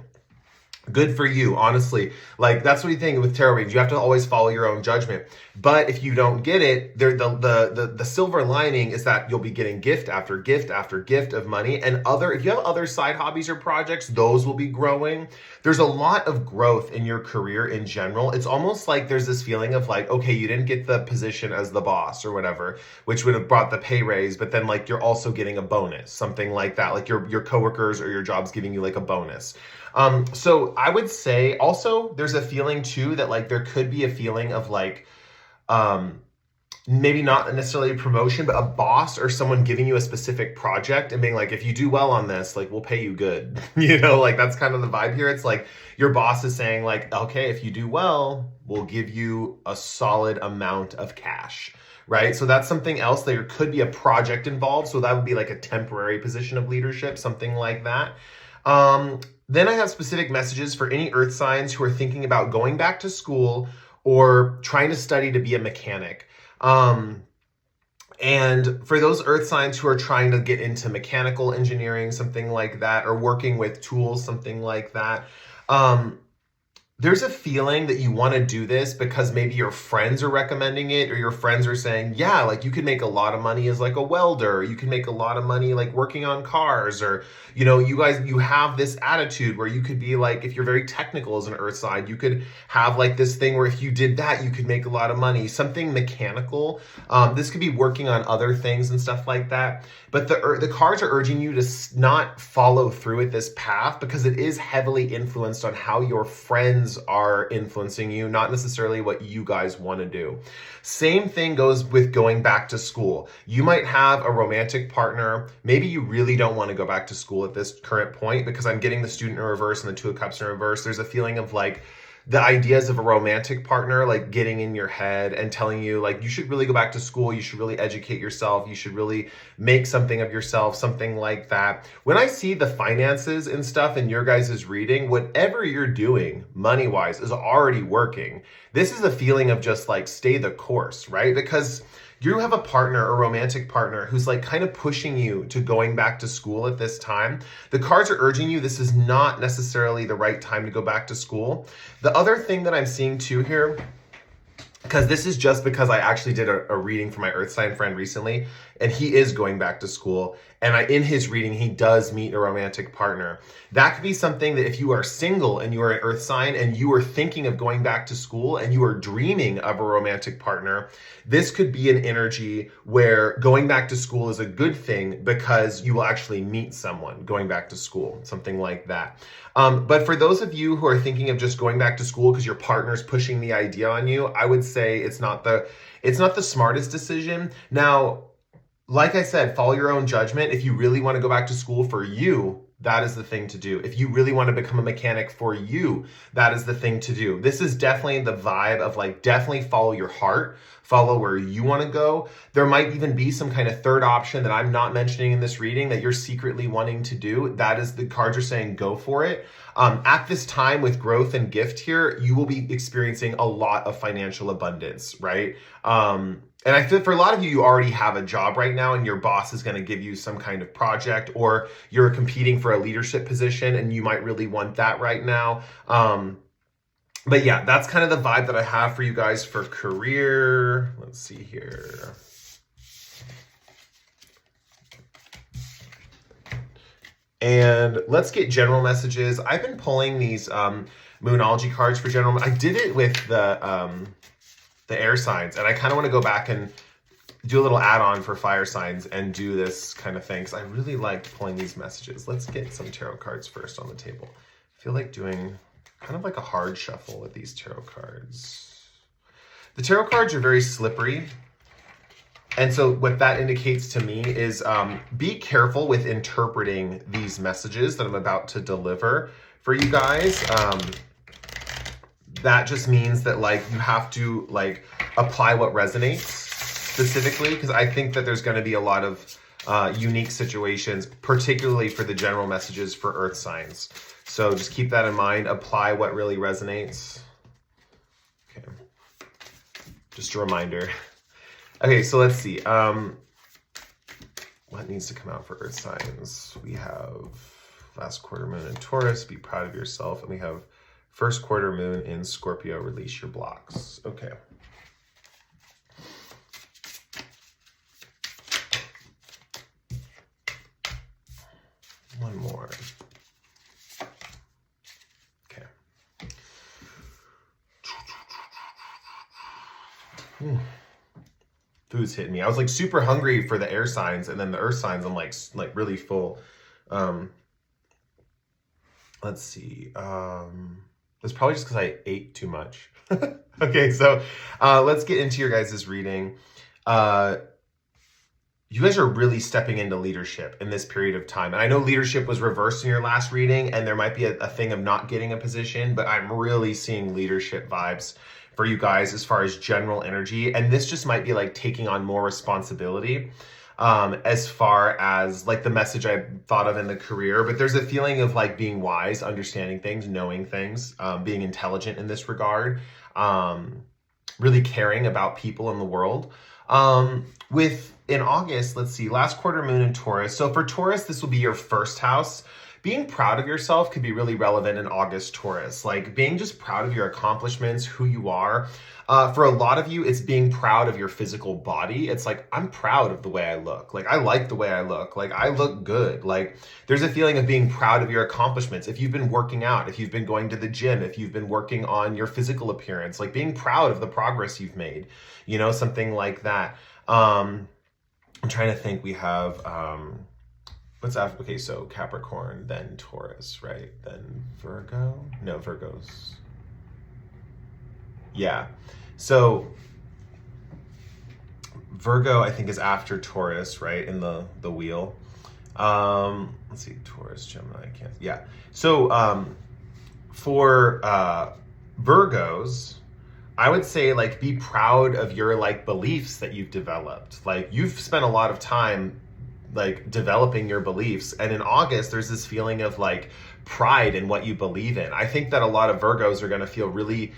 Speaker 1: Good for you, honestly. Like, that's what you think with tarot readings. You have to always follow your own judgment. But if you don't get it, the silver lining is that you'll be getting gift after gift after gift of money. And if you have other side hobbies or projects, those will be growing. There's a lot of growth in your career in general. It's almost like there's this feeling of like, okay, you didn't get the position as the boss or whatever, which would have brought the pay raise, but then like you're also getting a bonus, something like that. Like your coworkers or your job's giving you like a bonus. So I would say also there's a feeling too that like there could be a feeling of like, maybe not necessarily a promotion, but a boss or someone giving you a specific project and being like, if you do well on this, like we'll pay you good. Like that's kind of the vibe here. It's like your boss is saying like, okay, if you do well, we'll give you a solid amount of cash. Right. So that's something else. There could be a project involved. So that would be like a temporary position of leadership, something like that. Then I have specific messages for any earth signs who are thinking about going back to school or trying to study to be a mechanic. And for those earth signs who are trying to get into mechanical engineering, something like that, or working with tools, something like that, there's a feeling that you want to do this because maybe your friends are recommending it or your friends are saying, yeah, like you could make a lot of money as like a welder. You can make a lot of money like working on cars, or, you have this attitude where you could be like, if you're very technical as an earth sign, you could have like this thing where if you did that, you could make a lot of money, something mechanical. This could be working on other things and stuff like that. But the cards are urging you to not follow through with this path because it is heavily influenced on how your friends are influencing you, not necessarily what you guys want to do. Same thing goes with going back to school. You might have a romantic partner. Maybe you really don't want to go back to school at this current point because I'm getting the Student in reverse and the Two of Cups in reverse. There's a feeling of like, the ideas of a romantic partner like getting in your head and telling you like you should really go back to school, you should really educate yourself, you should really make something of yourself, something like that. When I see the finances and stuff in your guys' reading, whatever you're doing money-wise is already working. This is a feeling of just like stay the course, right? Because you have a partner, a romantic partner, who's like kind of pushing you to going back to school at this time. The cards are urging you this is not necessarily the right time to go back to school. The other thing that I'm seeing too here, because this is just because I actually did a reading for my earth sign friend recently, and he is going back to school. And in his reading, he does meet a romantic partner. That could be something that if you are single and you are an earth sign and you are thinking of going back to school and you are dreaming of a romantic partner, this could be an energy where going back to school is a good thing because you will actually meet someone going back to school, something like that. But for those of you who are thinking of just going back to school because your partner's pushing the idea on you, I would say it's not the smartest decision. Now, like I said, follow your own judgment. If you really want to go back to school for you, that is the thing to do. If you really want to become a mechanic for you, that is the thing to do. This is definitely the vibe of like, definitely follow your heart, follow where you want to go. There might even be some kind of third option that I'm not mentioning in this reading that you're secretly wanting to do. That is, the cards are saying go for it. At this time with growth and gift here, you will be experiencing a lot of financial abundance, right? And I feel for a lot of you, you already have a job right now and your boss is going to give you some kind of project, or you're competing for a leadership position and you might really want that right now. But yeah, that's kind of the vibe that I have for you guys for career. Let's see here. And let's get general messages. I've been pulling these Moonology cards for general. I did it with the air signs, and I kind of want to go back and do a little add-on for fire signs and do this kind of thing because I really like pulling these messages. Let's get some tarot cards first on the table. I feel like doing kind of like a hard shuffle with these tarot cards. The tarot cards are very slippery, and so what that indicates to me is be careful with interpreting these messages that I'm about to deliver for you guys. That just means that like you have to like apply what resonates specifically, because I think that there's going to be a lot of unique situations, particularly for the general messages for earth signs. So just keep that in mind. Apply what really resonates. Okay. Just a reminder. Okay, so let's see. What needs to come out for Earth signs? We have last quarter moon in Taurus, be proud of yourself. And we have first quarter moon in Scorpio, release your blocks. Okay. One more. Okay. Food's hitting me. I was like super hungry for the air signs, and then the earth signs, I'm like really full. Let's see. It's probably just because I ate too much. Okay, so let's get into your guys' reading. You guys are really stepping into leadership in this period of time. And I know leadership was reversed in your last reading, and there might be a thing of not getting a position, but I'm really seeing leadership vibes for you guys as far as general energy. And this just might be like taking on more responsibility as far as like the message I thought of in the career. But there's a feeling of like being wise, understanding things, knowing things, being intelligent in this regard, really caring about people in the world. In August, let's see, last quarter moon in Taurus. So for Taurus, this will be your first house. Being proud of yourself could be really relevant in August, Taurus. Like being just proud of your accomplishments, who you are. For a lot of you, it's being proud of your physical body. It's like, I'm proud of the way I look. Like, I like the way I look. Like, I look good. Like, there's a feeling of being proud of your accomplishments. If you've been working out, if you've been going to the gym, if you've been working on your physical appearance, like being proud of the progress you've made, you know, something like that. I'm trying to think. We have, what's after? Okay, so Capricorn, then Taurus, right? Then Virgo? No, Virgo's. Yeah. So Virgo, I think, is after Taurus, right? In the wheel. Let's see, Taurus, Gemini, Cancer. Yeah. So for Virgos, I would say like be proud of your like beliefs that you've developed. Like you've spent a lot of time like developing your beliefs, and in August there's this feeling of like pride in what you believe in. I think that a lot of Virgos are going to feel really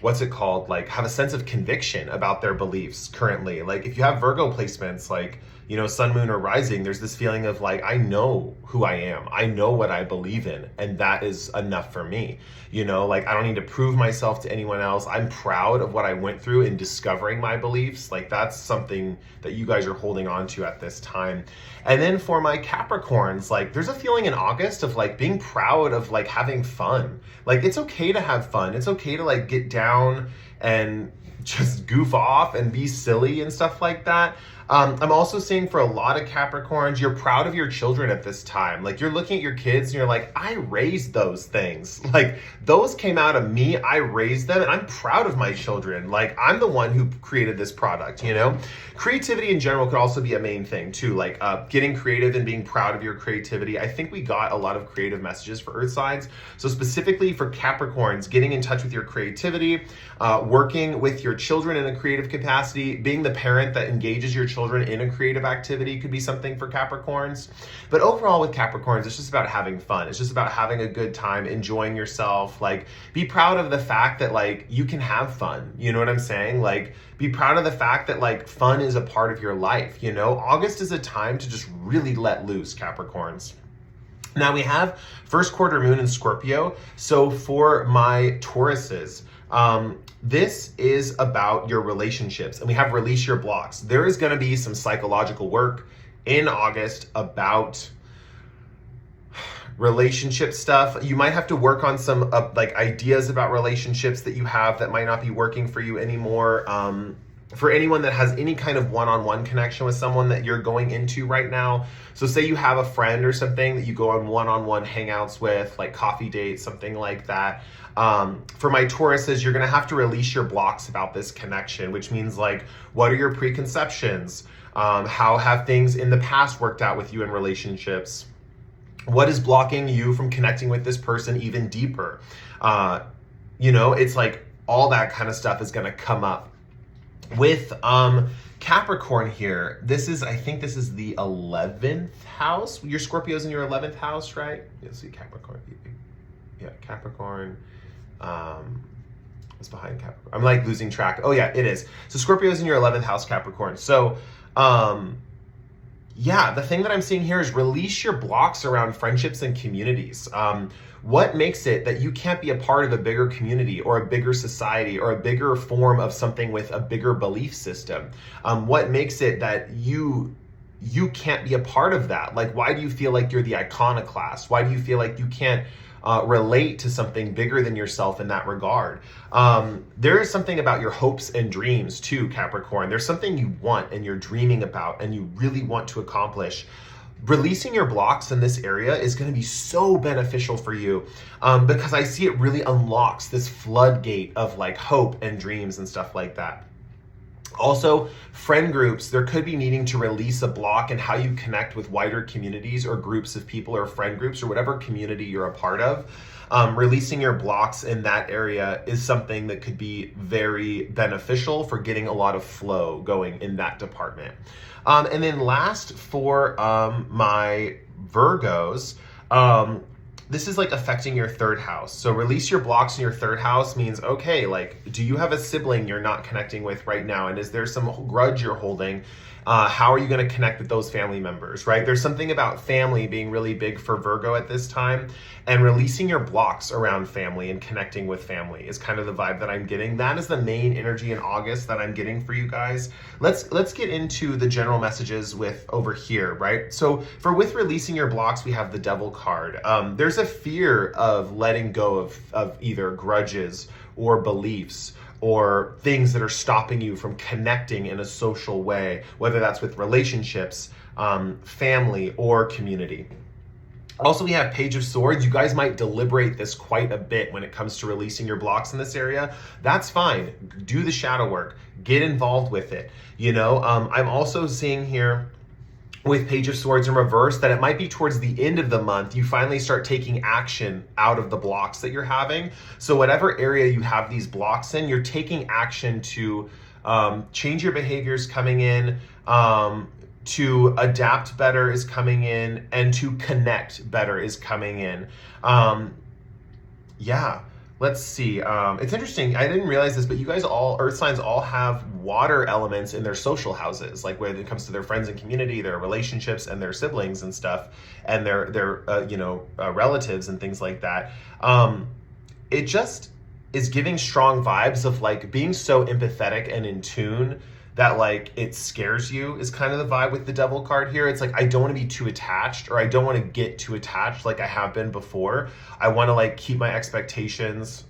Speaker 1: what's it called, like have a sense of conviction about their beliefs currently. Like if you have Virgo placements, like, you know, sun, moon, or rising, there's this feeling of like, I know who I am. I know what I believe in, and that is enough for me. You know, like I don't need to prove myself to anyone else. I'm proud of what I went through in discovering my beliefs. Like that's something that you guys are holding on to at this time. And then for my Capricorns, like there's a feeling in August of like being proud of like having fun. Like it's okay to have fun. It's okay to like get down and just goof off and be silly and stuff like that. I'm also seeing for a lot of Capricorns, you're proud of your children at this time. Like you're looking at your kids and you're like, I raised those things. Like those came out of me. I raised them and I'm proud of my children. Like I'm the one who created this product, you know? Creativity in general could also be a main thing too. Like getting creative and being proud of your creativity. I think we got a lot of creative messages for Earth signs. So specifically for Capricorns, getting in touch with your creativity, working with your children in a creative capacity, being the parent that engages your children in a creative activity could be something for Capricorns. But overall with Capricorns, it's just about having fun. It's just about having a good time, enjoying yourself. Like be proud of the fact that like you can have fun. You know what I'm saying? Like be proud of the fact that like fun is a part of your life. You know, August is a time to just really let loose, Capricorns. Now we have first quarter moon in Scorpio. So for my Tauruses, this is about your relationships, and we have release your blocks. There is going to be some psychological work in August about relationship stuff. You might have to work on some like ideas about relationships that you have that might not be working for you anymore. For anyone that has any kind of one-on-one connection with someone that you're going into right now. So say you have a friend or something that you go on one-on-one hangouts with, like coffee dates, something like that. For my Tauruses, you're going to have to release your blocks about this connection, which means like, what are your preconceptions? How have things in the past worked out with you in relationships? What is blocking you from connecting with this person even deeper? You know, it's like all that kind of stuff is going to come up. With Capricorn here, I think this is the 11th house. Your Scorpio's in your 11th house, right? You'll see Capricorn. Yeah, Capricorn. What's behind Capricorn? I'm like losing track. Oh yeah, it is. So Scorpio is in your 11th house, Capricorn. So, yeah, the thing that I'm seeing here is release your blocks around friendships and communities. What makes it that you can't be a part of a bigger community or a bigger society or a bigger form of something with a bigger belief system? What makes it that you can't be a part of that? Like, why do you feel like you're the iconoclast? Why do you feel like you can't relate to something bigger than yourself in that regard? There is something about your hopes and dreams too, Capricorn. There's something you want and you're dreaming about and you really want to accomplish. Releasing your blocks in this area is going to be so beneficial for you, because I see it really unlocks this floodgate of like hope and dreams and stuff like that. Also, friend groups, there could be needing to release a block in how you connect with wider communities or groups of people or friend groups or whatever community you're a part of. Releasing your blocks in that area is something that could be very beneficial for getting a lot of flow going in that department. And then last for my Virgos, this is like affecting your third house. So release your blocks in your third house means, okay, like, do you have a sibling you're not connecting with right now? And is there some grudge you're holding? How are you going to connect with those family members, right? There's something about family being really big for Virgo at this time, and releasing your blocks around family and connecting with family is kind of the vibe that I'm getting. That is the main energy in August that I'm getting for you guys. Let's get into the general messages with over here, right? So with releasing your blocks, we have the Devil card. There's a fear of letting go of either grudges or beliefs or things that are stopping you from connecting in a social way, whether that's with relationships, family, or community. Also, we have Page of Swords. You guys might deliberate this quite a bit when it comes to releasing your blocks in this area. That's fine. Do the shadow work. Get involved with it. You know, I'm also seeing here with Page of Swords in reverse that it might be towards the end of the month you finally start taking action out of the blocks that you're having. So whatever area you have these blocks in, you're taking action to change your behaviors coming in, to adapt better is coming in, and to connect better is coming in. Yeah. Let's see. It's interesting. I didn't realize this, but you guys all, Earth signs, all have water elements in their social houses, like when it comes to their friends and community, their relationships, and their siblings and stuff, and their relatives and things like that. It just is giving strong vibes of like being so empathetic and in tune that like it scares you is kind of the vibe with the Devil card here. It's like, I don't want to be too attached, or I don't want to get too attached like I have been before. I want to like keep my expectations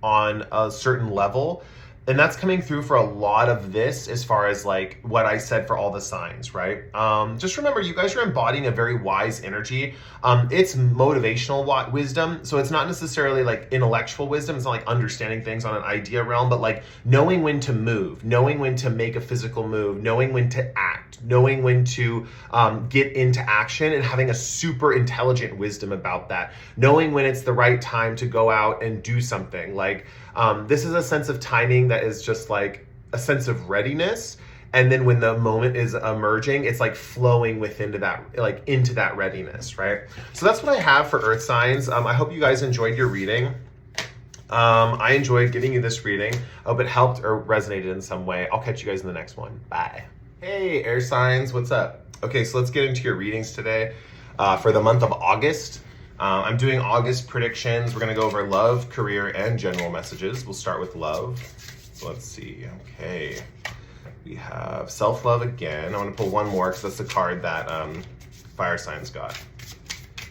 Speaker 1: on a certain level. And that's coming through for a lot of this as far as like what I said for all the signs, right? Just remember, you guys are embodying a very wise energy. It's motivational wisdom. So it's not necessarily like intellectual wisdom. It's not like understanding things on an idea realm, but like knowing when to move, knowing when to make a physical move, knowing when to act, knowing when to get into action, and having a super intelligent wisdom about that. Knowing when it's the right time to go out and do something. Like, this is a sense of timing that is just like a sense of readiness. And then when the moment is emerging, it's like flowing into that readiness, right? So that's what I have for Earth signs. I hope you guys enjoyed your reading. I enjoyed giving you this reading. I hope it helped or resonated in some way. I'll catch you guys in the next one. Bye. Hey, air signs, what's up? Okay, so let's get into your readings today for the month of August. I'm doing August predictions. We're going to go over love, career, and general messages. We'll start with love. So let's see. Okay. We have self-love again. I want to pull one more because that's the card that fire signs got.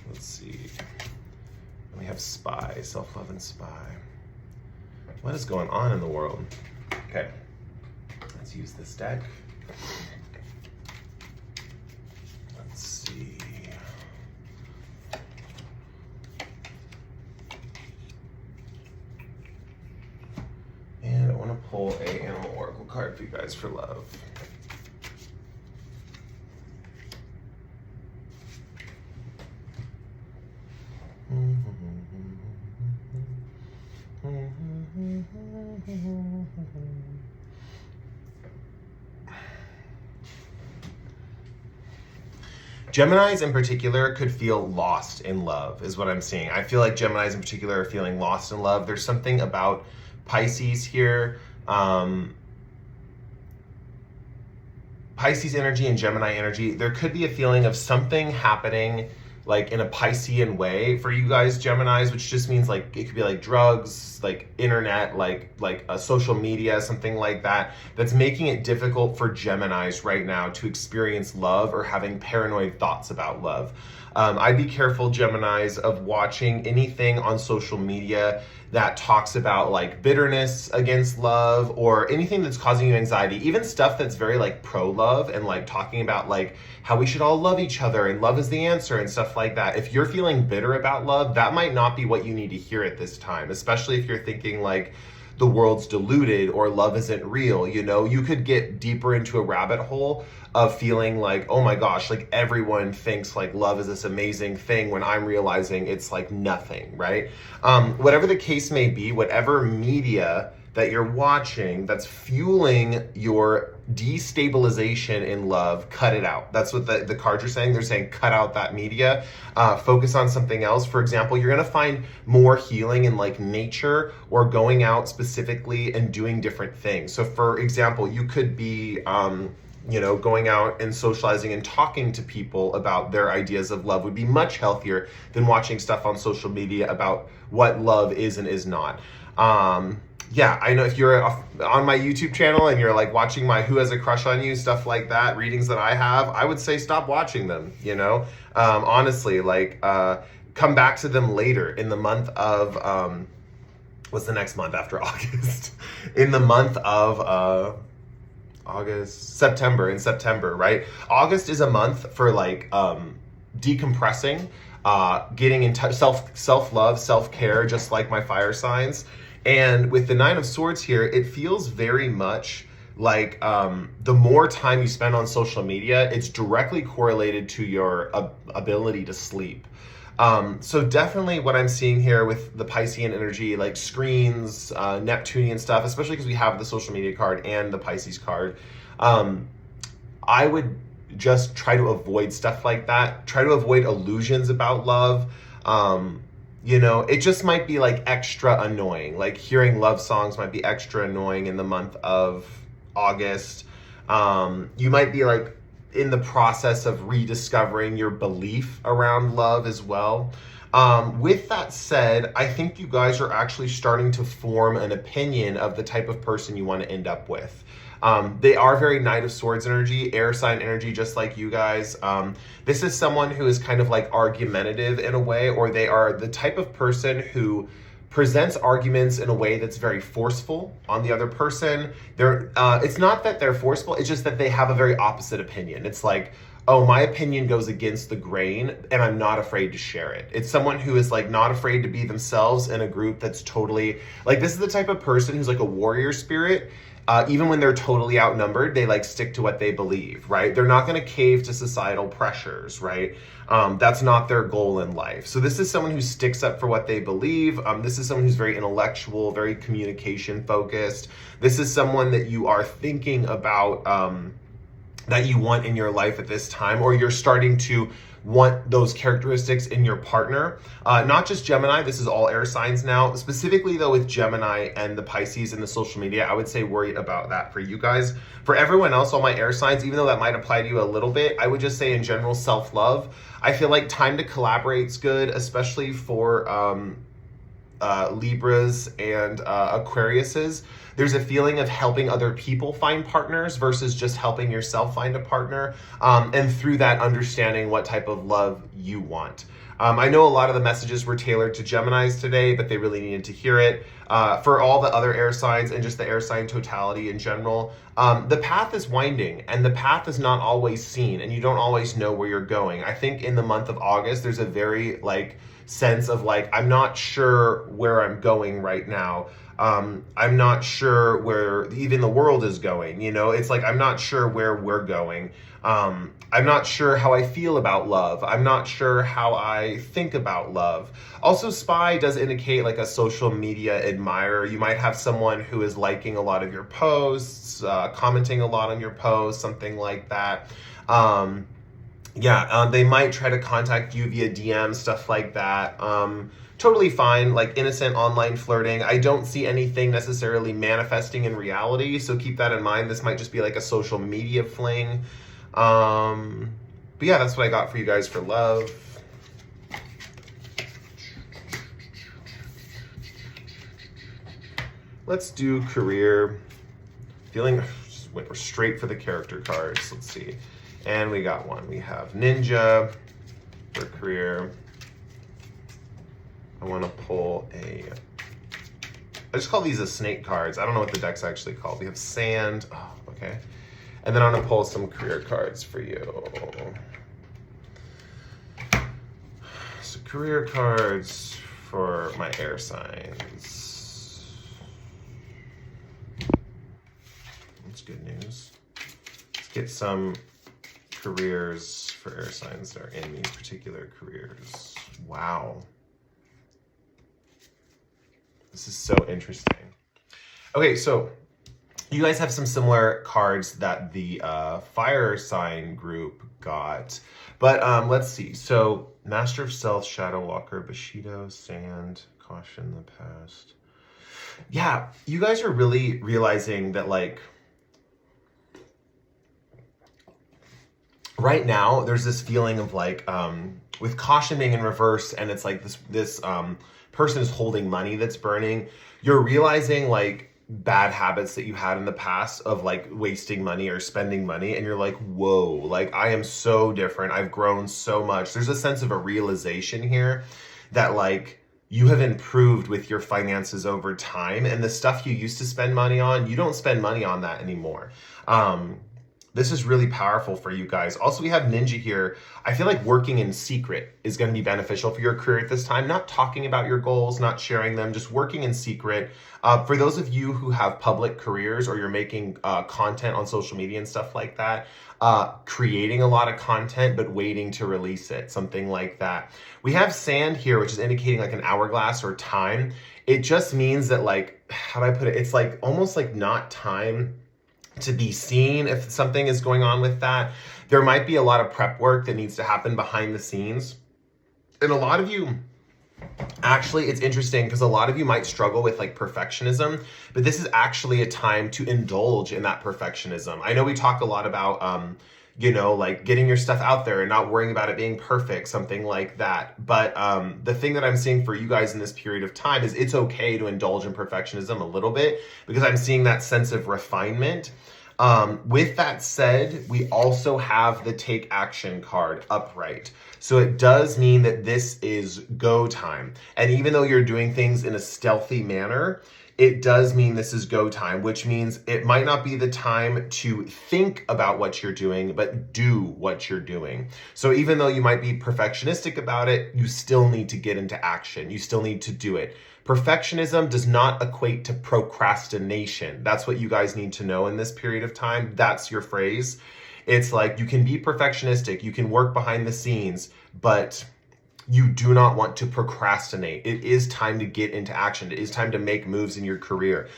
Speaker 1: Let's see. We have spy, self-love and spy. What is going on in the world? Okay. Let's use this deck. Let's see. And I want to pull a animal oracle card for you guys for love. Geminis in particular could feel lost in love, is what I'm seeing. I feel like Geminis in particular are feeling lost in love. There's something about Pisces here. Pisces energy and Gemini energy, there could be a feeling of something happening like in a Piscean way for you guys Geminis, which just means like it could be like drugs, like internet, like a social media, something like that, that's making it difficult for Geminis right now to experience love or having paranoid thoughts about love. I'd be careful, Geminis, of watching anything on social media that talks about like bitterness against love or anything that's causing you anxiety, even stuff that's very like pro-love and like talking about like how we should all love each other and love is the answer and stuff like that. If you're feeling bitter about love, that might not be what you need to hear at this time, especially if you're thinking like the world's deluded or love isn't real. You know, you could get deeper into a rabbit hole of feeling like, oh my gosh, like everyone thinks like love is this amazing thing when I'm realizing it's like nothing, right? Whatever the case may be, whatever media that you're watching that's fueling your destabilization in love, cut it out. That's what the cards are saying. They're saying cut out that media, focus on something else. For example, you're gonna find more healing in like nature or going out specifically and doing different things. So for example, you could be going out and socializing and talking to people about their ideas of love would be much healthier than watching stuff on social media about what love is and is not. Yeah, I know if you're on my YouTube channel and you're like watching my Who Has a Crush on You, stuff like that, readings that I have, I would say stop watching them, honestly, like come back to them later in the month of, what's the next month after August? In the month of September, right? August is a month for like decompressing, getting in touch, self-love, self-care, just like my fire signs. And with the Nine of Swords here, it feels very much like the more time you spend on social media, it's directly correlated to your ability to sleep. So definitely what I'm seeing here with the Piscean energy, like screens, Neptunian stuff, especially because we have the social media card and the Pisces card, I would just try to avoid stuff like that. Try to avoid illusions about love. It just might be like extra annoying. Like hearing love songs might be extra annoying in the month of August. You might be like in the process of rediscovering your belief around love as well. With that said, I think you guys are actually starting to form an opinion of the type of person you want to end up with. They are very Knight of Swords energy, air sign energy, just like you guys. This is someone who is kind of like argumentative in a way, or they are the type of person who presents arguments in a way that's very forceful on the other person. It's not that they're forceful, it's just that they have a very opposite opinion. It's like, oh, my opinion goes against the grain and I'm not afraid to share it. It's someone who is like not afraid to be themselves in a group that's totally, like this is the type of person who's like a warrior spirit. Even when they're totally outnumbered, they like stick to what they believe, right? They're not going to cave to societal pressures, right? That's not their goal in life. So this is someone who sticks up for what they believe. This is someone who's very intellectual, very communication focused. This is someone that you are thinking about, that you want in your life at this time, or you're starting to want those characteristics in your partner. Not just Gemini, this is all air signs now. Specifically though with Gemini and the Pisces and the social media, I would say worry about that for you guys. For everyone else, all my air signs, even though that might apply to you a little bit, I would just say in general, self-love. I feel like time to collaborate is good, especially for Libras and Aquariuses. There's a feeling of helping other people find partners versus just helping yourself find a partner. And through that, understanding what type of love you want. I know a lot of the messages were tailored to Geminis today, but they really needed to hear it. For all the other air signs and just the air sign totality in general, the path is winding and the path is not always seen and you don't always know where you're going. I think in the month of August, there's a very sense of I'm not sure where I'm going right now. I'm not sure where even the world is going, it's like, I'm not sure where we're going. I'm not sure how I feel about love. I'm not sure how I think about love. Also, Spy does indicate like a social media admirer. You might have someone who is liking a lot of your posts, commenting a lot on your posts, something like that. They might try to contact you via DM, stuff like that. totally fine, like innocent online flirting. I don't see anything necessarily manifesting in reality, so keep that in mind. This might just be like a social media fling. But yeah, that's what I got for you guys for love. Let's do career. Feeling just went straight for the character cards. Let's see. And we got one. We have Ninja for career. I want to pull a... I just call these a snake cards. I don't know what the deck's actually called. We have Sand. Oh, okay. And then I'm going to pull some career cards for you. So career cards for my air signs. That's good news. Let's get some careers for air signs that are in these particular careers. Wow. This is so interesting. Okay, so you guys have some similar cards that the fire sign group got. But let's see. So Master of Stealth, Shadow Walker, Bushido, Sand, Caution the Past. Yeah, you guys are really realizing that, like, right now there's this feeling of like, with Caution being in reverse, and it's like this person is holding money that's burning. You're realizing like bad habits that you had in the past of like wasting money or spending money, and you're like, whoa, like I am so different. I've grown so much. There's a sense of a realization here that like you have improved with your finances over time, and the stuff you used to spend money on, you don't spend money on that anymore. This is really powerful for you guys. Also, we have Ninja here. I feel like working in secret is going to be beneficial for your career at this time. Not talking about your goals, not sharing them, just working in secret. For those of you who have public careers or you're making content on social media and stuff like that, creating a lot of content but waiting to release it, something like that. We have Sand here, which is indicating like an hourglass or time. It just means that, like, how do I put it? It's like almost like not time to be seen if something is going on with that. There might be a lot of prep work that needs to happen behind the scenes. And a lot of you, actually, it's interesting because a lot of you might struggle with like perfectionism, but this is actually a time to indulge in that perfectionism. I know we talk a lot about, you know, like getting your stuff out there and not worrying about it being perfect, something like that. But the thing that I'm seeing for you guys in this period of time is it's okay to indulge in perfectionism a little bit, because I'm seeing that sense of refinement. With that said, we also have the Take Action card upright. So it does mean that this is go time. And even though you're doing things in a stealthy manner, it does mean this is go time, which means it might not be the time to think about what you're doing, but do what you're doing. So even though you might be perfectionistic about it, you still need to get into action. You still need to do it. Perfectionism does not equate to procrastination. That's what you guys need to know in this period of time. That's your phrase. It's like you can be perfectionistic, you can work behind the scenes, but you do not want to procrastinate. It is time to get into action. It is time to make moves in your career.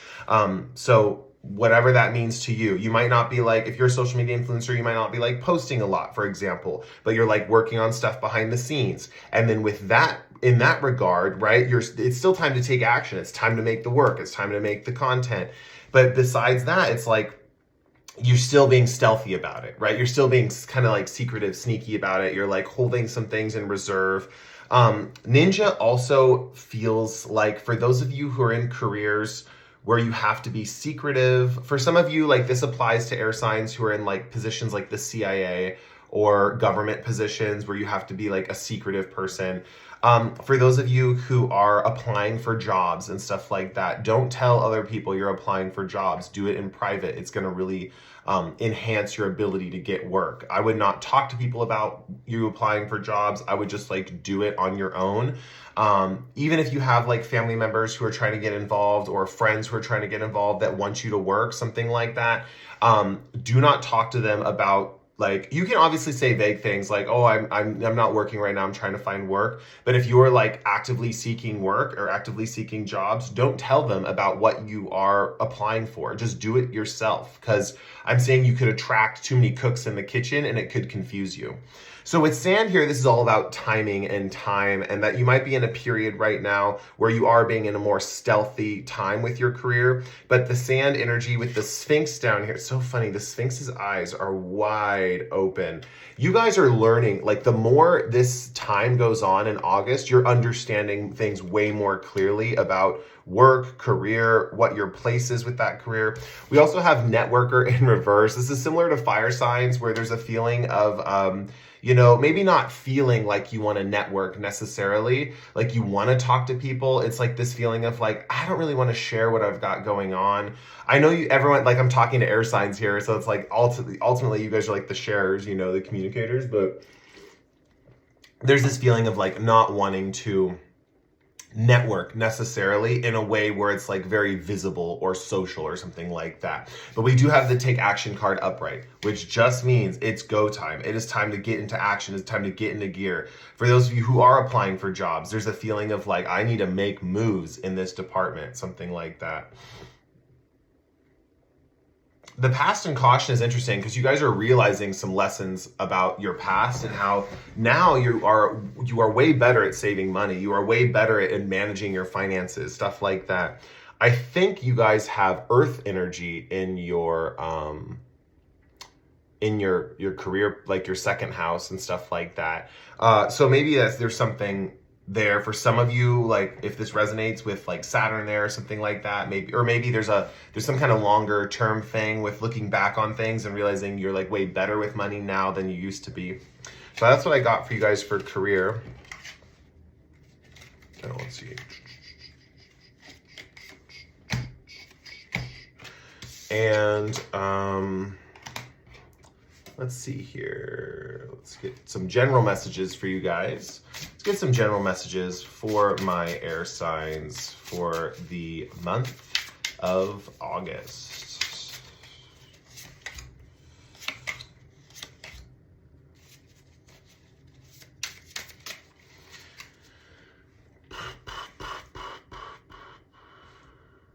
Speaker 1: So whatever that means to you, you might not be like, if you're a social media influencer, you might not be like posting a lot, for example, but you're like working on stuff behind the scenes. And then with that, in that regard, right, it's still time to take action. It's time to make the work. It's time to make the content. But besides that, it's like, you're still being stealthy about it, right? You're still being kind of like secretive, sneaky about it. You're like holding some things in reserve. Ninja also feels like, for those of you who are in careers where you have to be secretive, for some of you, like this applies to air signs who are in like positions like the CIA or government positions where you have to be like a secretive person. For those of you who are applying for jobs and stuff like that, don't tell other people you're applying for jobs. Do it in private. It's going to really enhance your ability to get work. I would not talk to people about you applying for jobs. I would just like do it on your own. Even if you have like family members who are trying to get involved or friends who are trying to get involved that want you to work, something like that, do not talk to them about, like, you can obviously say vague things like, oh, I'm not working right now, I'm trying to find work. But if you are like actively seeking work or actively seeking jobs, don't tell them about what you are applying for. Just do it yourself, because I'm saying you could attract too many cooks in the kitchen and it could confuse you. So with sand here, this is all about timing and time, and that you might be in a period right now where you are being in a more stealthy time with your career. But the sand energy with the Sphinx down here, it's so funny. The Sphinx's eyes are wide open. You guys are learning, like the more this time goes on in August, you're understanding things way more clearly about work, career, what your place is with that career. We also have networker in reverse. This is similar to fire signs where there's a feeling of, maybe not feeling like you want to network necessarily, like you want to talk to people. It's like this feeling of like, I don't really want to share what I've got going on. I know everyone, like I'm talking to air signs here. So it's like ultimately you guys are like the sharers, the communicators, but there's this feeling of like not wanting to network necessarily in a way where it's like very visible or social or something like that. But we do have the take action card upright, which just means it's go time. It is time to get into action. It's time to get into gear. For those of you who are applying for jobs, there's a feeling of like, I need to make moves in this department, something like that. The past and caution is interesting because you guys are realizing some lessons about your past and how now you are way better at saving money. You are way better at managing your finances, stuff like that. I think you guys have earth energy in your career, like your second house and stuff like that. So maybe there's something there for some of you, like if this resonates with like Saturn there or something like that, maybe there's some kind of longer term thing with looking back on things and realizing you're like way better with money now than you used to be. So that's what I got for you guys for career. Oh, let's see. And let's see here. Let's get some general messages for you guys. Let's get some general messages for my air signs for the month of August.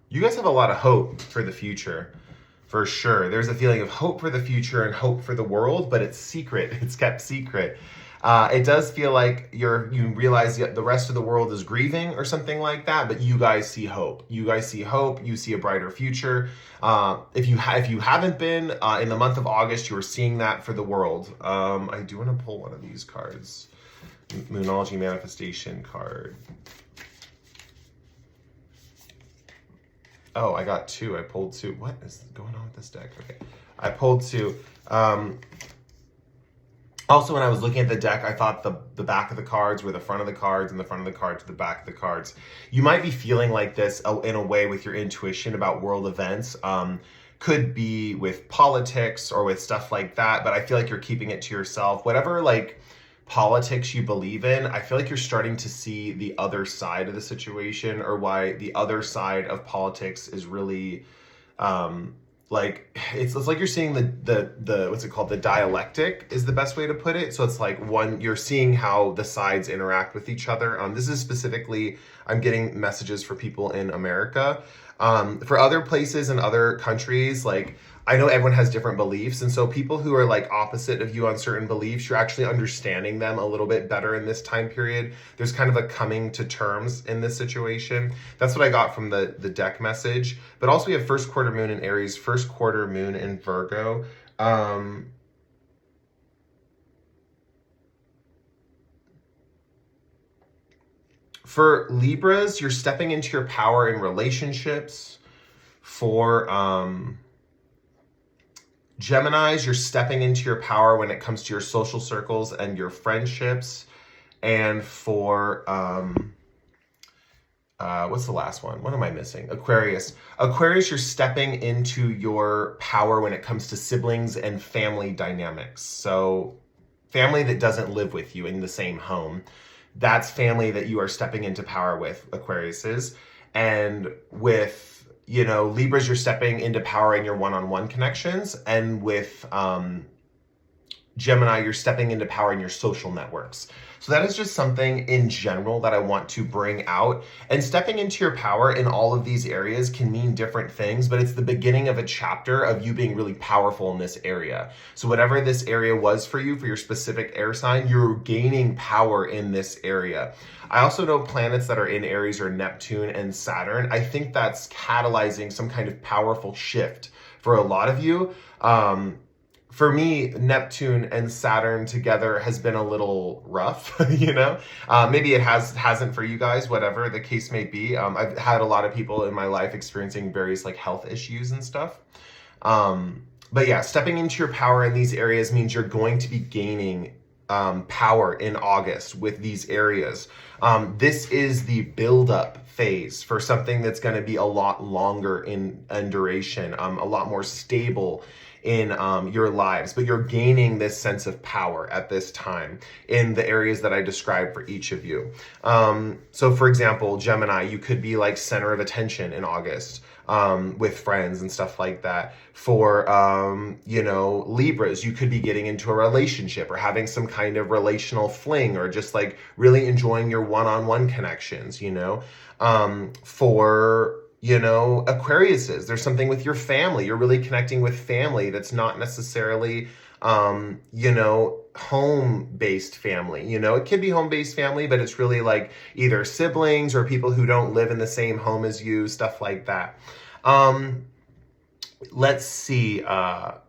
Speaker 1: You guys have a lot of hope for the future. For sure. There's a feeling of hope for the future and hope for the world, but it's secret. It's kept secret. It does feel like you realize the rest of the world is grieving or something like that, but you guys see hope. You guys see hope. You see a brighter future. If you haven't been in the month of August, you are seeing that for the world. I do want to pull one of these cards. Moonology Manifestation card. Oh, I got two. I pulled two. What is going on with this deck? Okay. I pulled two. Also, when I was looking at the deck, I thought the back of the cards were the front of the cards and the front of the cards were the back of the cards. You might be feeling like this in a way with your intuition about world events. Could be with politics or with stuff like that, but I feel like you're keeping it to yourself. Whatever like politics you believe in, I feel like you're starting to see the other side of the situation, or why the other side of politics is really like it's like you're seeing the what's it called, the dialectic is the best way to put it. So it's like you're seeing how the sides interact with each other. This is specifically, I'm getting messages for people in America. For other places and other countries, like I know everyone has different beliefs, and so people who are like opposite of you on certain beliefs, you're actually understanding them a little bit better in this time period. There's kind of a coming to terms in this situation. That's what I got from the deck message. But also we have first quarter moon in Aries, first quarter moon in Virgo. For Libras, you're stepping into your power in relationships. For Geminis, you're stepping into your power when it comes to your social circles and your friendships. And for, what's the last one? What am I missing? Aquarius. Aquarius, you're stepping into your power when it comes to siblings and family dynamics. So family that doesn't live with you in the same home. That's family that you are stepping into power with, Aquariuses. And with Libras, you're stepping into power in your one-on-one connections. And with Gemini, you're stepping into power in your social networks. So that is just something in general that I want to bring out. And stepping into your power in all of these areas can mean different things, but it's the beginning of a chapter of you being really powerful in this area. So whatever this area was for you, for your specific air sign, you're gaining power in this area. I also know planets that are in Aries are Neptune and Saturn. I think that's catalyzing some kind of powerful shift for a lot of you. For me, Neptune and Saturn together has been a little rough, you know? Maybe it hasn't for you guys, whatever the case may be. I've had a lot of people in my life experiencing various like health issues and stuff. But yeah, stepping into your power in these areas means you're going to be gaining power in August with these areas. This is the build-up phase for something that's going to be a lot longer in duration, a lot more stable in your lives, but you're gaining this sense of power at this time in the areas that I described for each of you. So for example, Gemini, you could be like center of attention in August with friends and stuff like that. For, Libras, you could be getting into a relationship or having some kind of relational fling or just like really enjoying your one-on-one connections, for Aquariuses, there's something with your family. You're really connecting with family that's not necessarily, home-based family. It could be home-based family, but it's really like either siblings or people who don't live in the same home as you, stuff like that. Let's see. One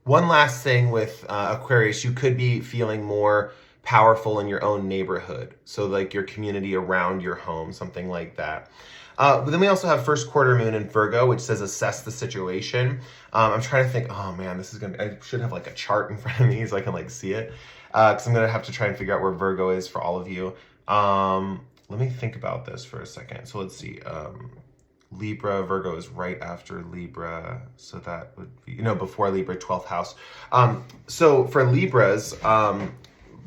Speaker 1: last thing with Aquarius, you could be feeling more powerful in your own neighborhood. So like your community around your home, something like that. But then we also have first quarter moon in Virgo, which says assess the situation. I'm trying to think, oh man, I should have like a chart in front of me so I can like see it. Because I'm going to have to try and figure out where Virgo is for all of you. Let me think about this for a second. So let's see. Libra, Virgo is right after Libra. So that would be, before Libra, 12th house. So for Libras,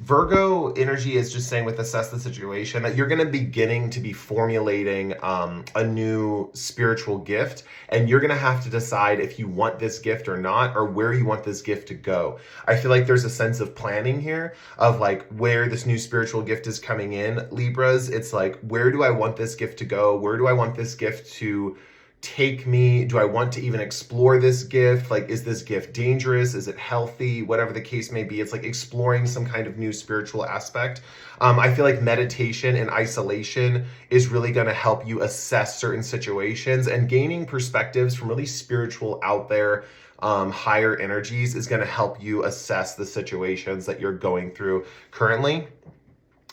Speaker 1: Virgo energy is just saying with assess the situation that you're going to be beginning to be formulating a new spiritual gift, and you're going to have to decide if you want this gift or not, or where you want this gift to go. I feel like there's a sense of planning here of like where this new spiritual gift is coming in. Libras, it's like, where do I want this gift to go? Where do I want this gift to take me? Do I want to even explore this gift? Like, is this gift dangerous? Is it healthy? Whatever the case may be, it's like exploring some kind of new spiritual aspect. I feel like meditation and isolation is really going to help you assess certain situations, and gaining perspectives from really spiritual out there, higher energies is going to help you assess the situations that you're going through currently,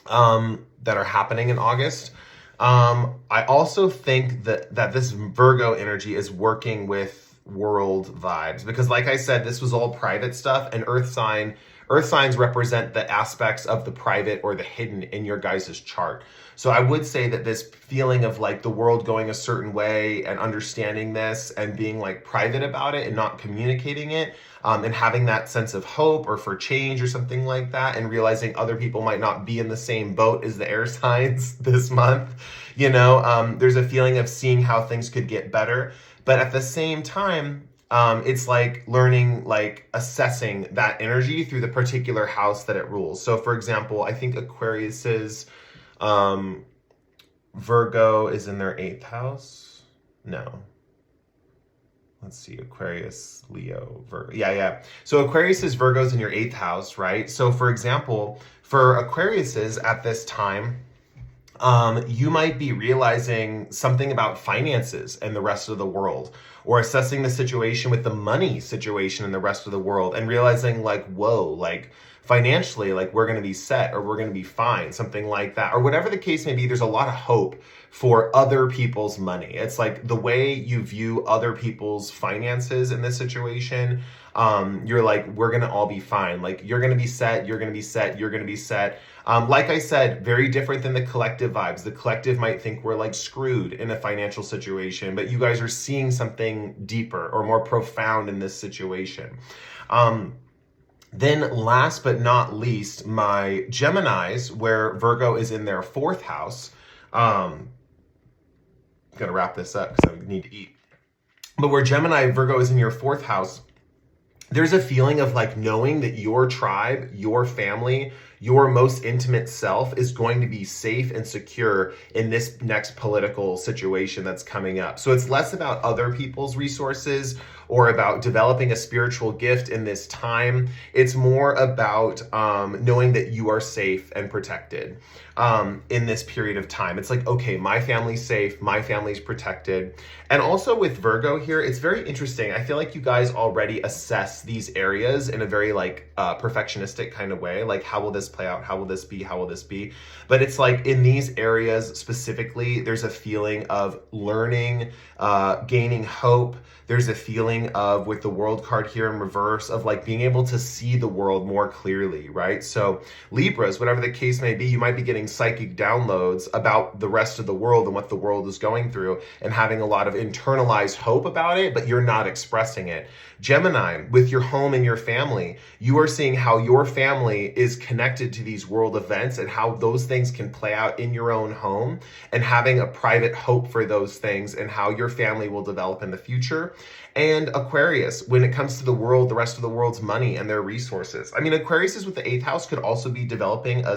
Speaker 1: that are happening in August. I also think that this Virgo energy is working with world vibes, because like I said, this was all private stuff, and earth signs represent the aspects of the private or the hidden in your guys' chart. So I would say that this feeling of like the world going a certain way and understanding this and being like private about it and not communicating it, and having that sense of hope or for change or something like that, and realizing other people might not be in the same boat as the air signs this month. There's a feeling of seeing how things could get better. But at the same time, it's like learning, like assessing that energy through the particular house that it rules. So for example, I think Aquarius's Virgo is in their 8th house. No. Let's see, Aquarius, Leo, Virgo. Yeah. So Aquarius is Virgo's in your 8th house, right? So for example, for Aquariuses at this time, you might be realizing something about finances and the rest of the world, or assessing the situation with the money situation in the rest of the world and realizing like, whoa, like financially, like we're going to be set, or we're going to be fine, something like that, or whatever the case may be. There's a lot of hope for other people's money. It's like the way you view other people's finances in this situation. You're like, we're going to all be fine. Like you're going to be set, you're going to be set, you're going to be set. Like I said, very different than the collective vibes. The collective might think we're like screwed in a financial situation, but you guys are seeing something deeper or more profound in this situation. Then last but not least, my Geminis, where Virgo is in their 4th house. I'm going to wrap this up because I need to eat. But where Virgo is in your 4th house, there's a feeling of like knowing that your tribe, your family, your most intimate self is going to be safe and secure in this next political situation that's coming up. So it's less about other people's resources or about developing a spiritual gift in this time. It's more about knowing that you are safe and protected in this period of time. It's like, okay, my family's safe, my family's protected. And also with Virgo here, it's very interesting. I feel like you guys already assess these areas in a very like perfectionistic kind of way. Like, how will this play out? How will this be? How will this be? But it's like in these areas specifically, there's a feeling of learning, gaining hope. There's a feeling of, with the world card here in reverse, of like being able to see the world more clearly, right? So Libras, whatever the case may be, you might be getting psychic downloads about the rest of the world and what the world is going through and having a lot of internalized hope about it, but you're not expressing it. Gemini, with your home and your family, you are seeing how your family is connected to these world events and how those things can play out in your own home, and having a private hope for those things and how your family will develop in the future. And Aquarius, when it comes to the world, the rest of the world's money and their resources. I mean, Aquarius is with the 8th house, could also be developing a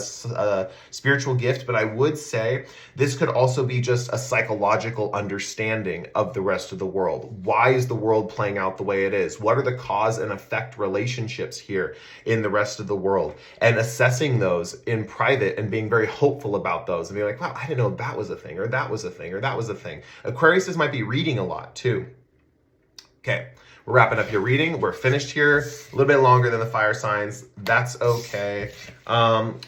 Speaker 1: spiritual gift, but I would say this could also be just a psychological understanding of the rest of the world. Why is the world playing out the way it is? What are the cause and effect relationships here in the rest of the world? And assessing those in private and being very hopeful about those and being like, wow, I didn't know that was a thing, or that was a thing, or that was a thing. Aquarius might be reading a lot too. Okay, we're wrapping up your reading. We're finished here. A little bit longer than the fire signs. That's okay.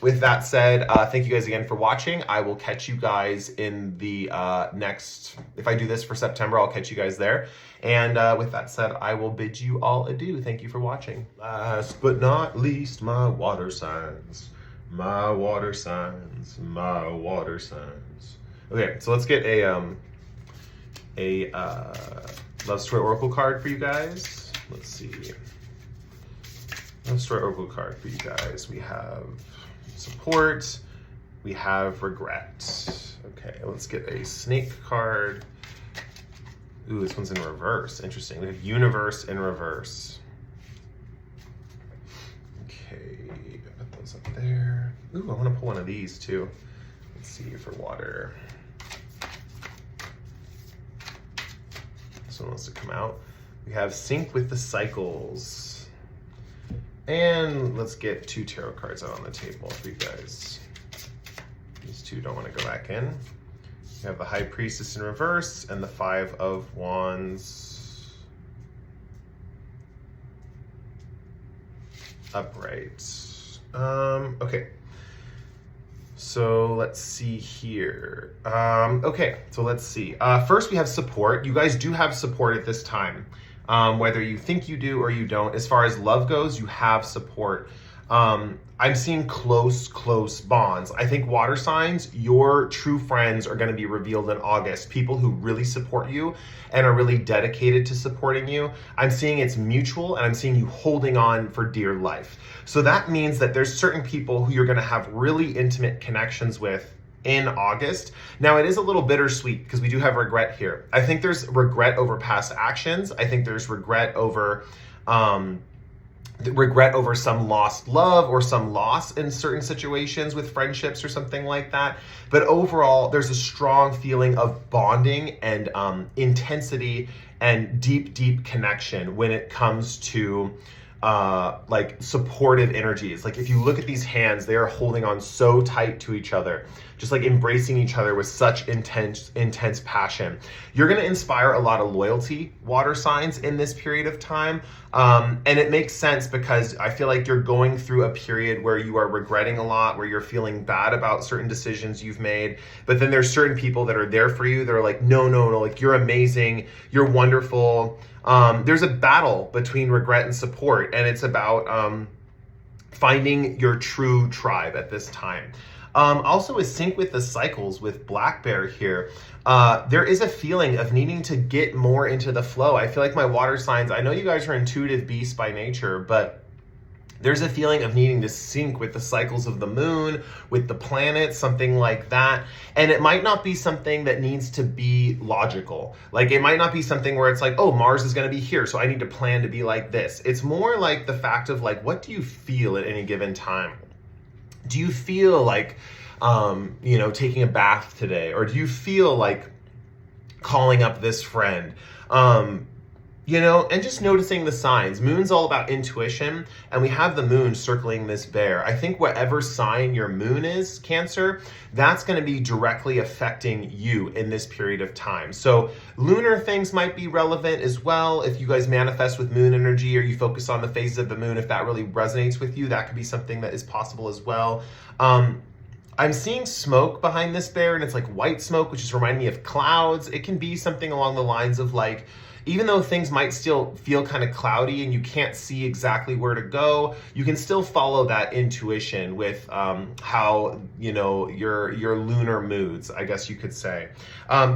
Speaker 1: With that said, thank you guys again for watching. I will catch you guys in the next, if I do this for September, I'll catch you guys there. And with that said, I will bid you all adieu. Thank you for watching. Last but not least, my water signs. My water signs. My water signs. Okay, so let's get a Love Story Oracle card for you guys. Let's see. Love Story Oracle card for you guys. We have support. We have regret. Okay, let's get a snake card. Ooh, this one's in reverse. Interesting. We have universe in reverse. Okay, put those up there. Ooh, I want to pull one of these too. Let's see for water. This one wants to come out. We have sync with the cycles. And let's get 2 tarot cards out on the table for you guys. These 2 don't want to go back in. We have the High Priestess in reverse and the 5 of Wands upright. Okay. So let's see here. Okay, so let's see. First, we have support. You guys do have support at this time. Whether you think you do or you don't. As far as love goes, you have support. I'm seeing close bonds. I think water signs, your true friends are going to be revealed in August. People who really support you and are really dedicated to supporting you. I'm seeing it's mutual, and I'm seeing you holding on for dear life. So that means that there's certain people who you're going to have really intimate connections with in August. Now, it is a little bittersweet because we do have regret here. I think there's regret over past actions. I think there's regret over some lost love or some loss in certain situations with friendships or something like that. But overall, there's a strong feeling of bonding and intensity and deep connection when it comes to like supportive energies. Like if you look at these hands, they are holding on so tight to each other, just like embracing each other with such intense passion. You're going to inspire a lot of loyalty, water signs, in this period of time. And it makes sense because I feel like you're going through a period where you are regretting a lot, where you're feeling bad about certain decisions you've made. But then there's certain people that are there for you. They're like, no, like you're amazing. You're wonderful. There's a battle between regret and support, and it's about finding your true tribe at this time. Also, is sync with the cycles with Black Bear here. There is a feeling of needing to get more into the flow. I feel like my water signs, I know you guys are intuitive beasts by nature, but There's a feeling of needing to sync with the cycles of the moon, with the planets, something like that. And it might not be something that needs to be logical. Like it might not be something where it's like, oh, Mars is going to be here, so I need to plan to be like this. It's more like the fact of like, what do you feel at any given time? Do you feel like, taking a bath today? Or do you feel like calling up this friend? And just noticing the signs. Moon's all about intuition, and we have the moon circling this bear. I think whatever sign your moon is, Cancer, that's going to be directly affecting you in this period of time. So lunar things might be relevant as well. If you guys manifest with moon energy or you focus on the phases of the moon, if that really resonates with you, that could be something that is possible as well. I'm seeing smoke behind this bear, and it's like white smoke, which is reminding me of clouds. It can be something along the lines of like, even though things might still feel kind of cloudy and you can't see exactly where to go, you can still follow that intuition with how, your lunar moods, I guess you could say.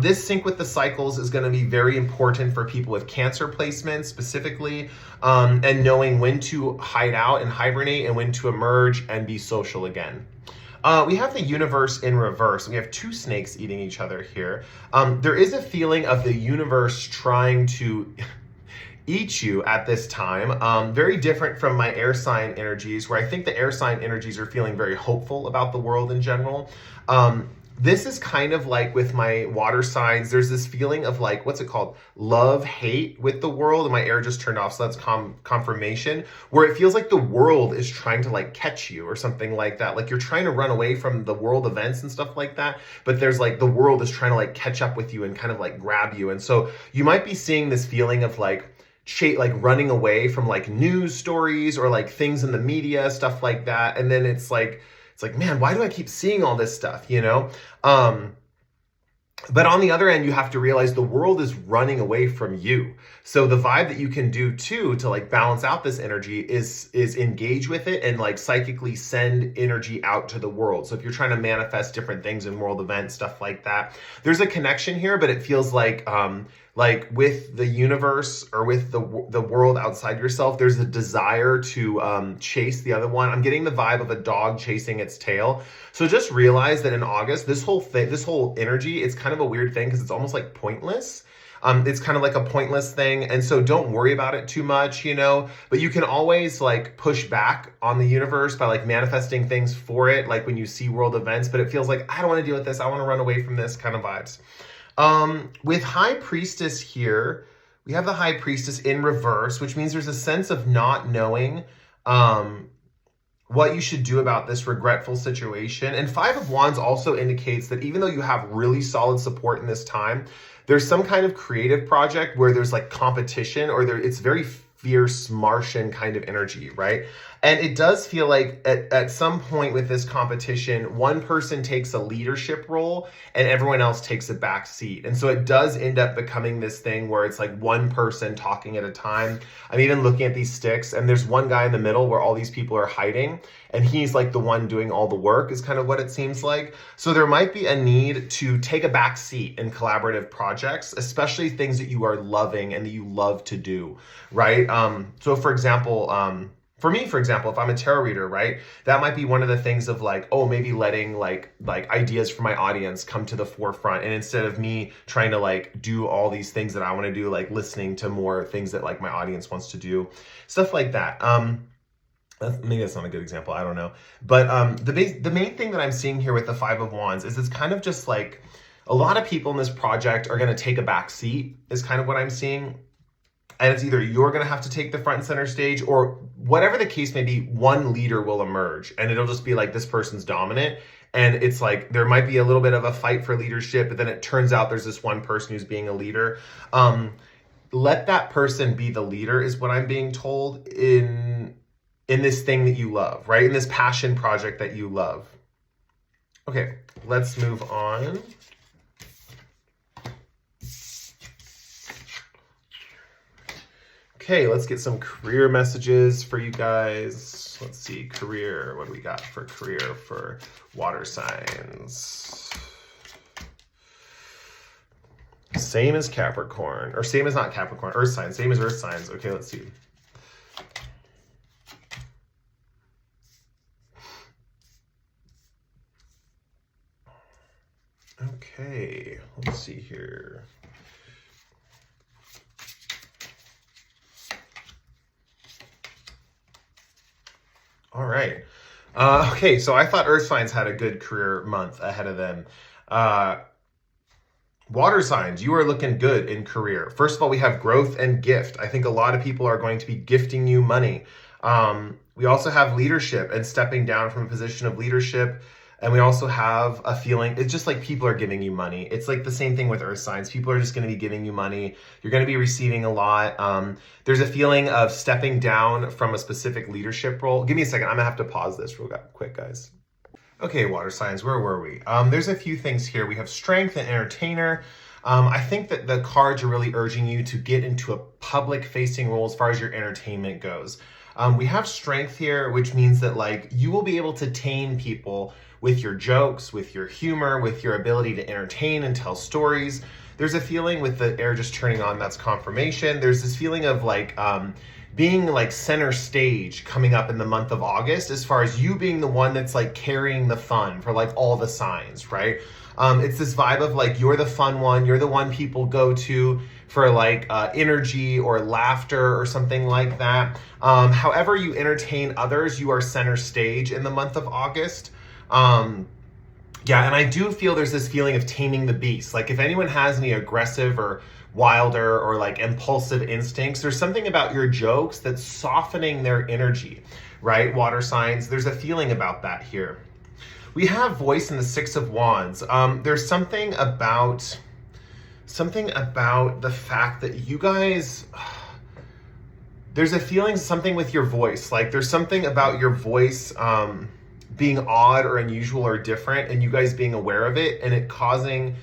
Speaker 1: This sync with the cycles is going to be very important for people with Cancer placements specifically, and knowing when to hide out and hibernate and when to emerge and be social again. We have the universe in reverse. We have two snakes eating each other here. There is a feeling of the universe trying to eat you at this time. Very different from my air sign energies, where I think the air sign energies are feeling very hopeful about the world in general. This is kind of like with my water signs, there's this feeling of like, what's it called? Love, hate with the world. And my air just turned off, so that's confirmation, where it feels like the world is trying to like catch you or something like that. Like you're trying to run away from the world events and stuff like that, but there's like the world is trying to like catch up with you and kind of like grab you. And so you might be seeing this feeling of like running away from like news stories or like things in the media, stuff like that. And then it's like, man, why do I keep seeing all this stuff, But on the other end, you have to realize the world is running away from you. So the vibe that you can do too to like balance out this energy is engage with it and like psychically send energy out to the world. So if you're trying to manifest different things in world events, stuff like that, there's a connection here, but it feels like with the universe or with the world outside yourself, there's a desire to chase the other one. I'm getting the vibe of a dog chasing its tail. So just realize that in August, this whole energy, it's kind of a weird thing because it's almost like pointless. It's kind of like a pointless thing. And so don't worry about it too much, but you can always like push back on the universe by like manifesting things for it. Like when you see world events, but it feels like, I don't want to deal with this. I want to run away from this kind of vibes. With High Priestess here, we have the High Priestess in reverse, which means there's a sense of not knowing, what you should do about this regretful situation. And Five of Wands also indicates that even though you have really solid support in this time, there's some kind of creative project where there's like competition or it's very fierce Martian kind of energy, right? And it does feel like at some point with this competition, one person takes a leadership role and everyone else takes a back seat. And so it does end up becoming this thing where it's like one person talking at a time. I'm even looking at these sticks and there's one guy in the middle where all these people are hiding and he's like the one doing all the work is kind of what it seems like. So there might be a need to take a back seat in collaborative projects, especially things that you are loving and that you love to do, right? So for example, for me, for example, if I'm a tarot reader, right, that might be one of the things of like, oh, maybe letting like ideas from my audience come to the forefront. And instead of me trying to like do all these things that I want to do, like listening to more things that like my audience wants to do, stuff like that. Maybe that's not a good example. I don't know. But the main thing that I'm seeing here with the Five of Wands is it's kind of just like a lot of people in this project are going to take a back seat is kind of what I'm seeing. And it's either you're going to have to take the front and center stage or whatever the case may be, one leader will emerge and it'll just be like this person's dominant. And it's like there might be a little bit of a fight for leadership, but then it turns out there's this one person who's being a leader. Let that person be the leader is what I'm being told in this thing that you love, right? In this passion project that you love. Okay, let's move on. Okay, let's get some career messages for you guys. Let's see, career. What do we got for career for water signs? Same as Capricorn, or same as not Capricorn, earth signs, same as earth signs. Okay, let's see. Okay, let's see here. All right. Okay, so I thought Earth signs had a good career month ahead of them. Uh, Water signs, you are looking good in career. First of all, we have growth and gift. I think a lot of people are going to be gifting you money. We also have leadership and stepping down from a position of leadership. And we also have a feeling, it's just like people are giving you money. It's like the same thing with earth signs. People are just going to be giving you money. You're going to be receiving a lot. There's a feeling of stepping down from a specific leadership role. Give me a second. I'm going to have to pause this real quick, guys. Okay, water signs, where were we? There's a few things here. We have strength and entertainer. I think that the cards are really urging you to get into a public-facing role as far as your entertainment goes. We have strength here, which means that like you will be able to tame people with your jokes, with your humor, with your ability to entertain and tell stories. There's a feeling with the air just turning on, that's confirmation. There's this feeling of like being like center stage coming up in the month of August, as far as you being the one that's like carrying the fun for like all the signs, right? It's this vibe of like, you're the fun one, you're the one people go to for like energy or laughter or something like that. However you entertain others, you are center stage in the month of August. Yeah, and I do feel there's this feeling of taming the beast. Like if anyone has any aggressive or wilder or like impulsive instincts, there's something about your jokes that's softening their energy, right? Water signs, there's a feeling about that here. We have voice in the Six of Wands. There's something about the fact that you guys, there's a feeling something with your voice. Like there's something about your voice being odd or unusual or different, and you guys being aware of it, and it causing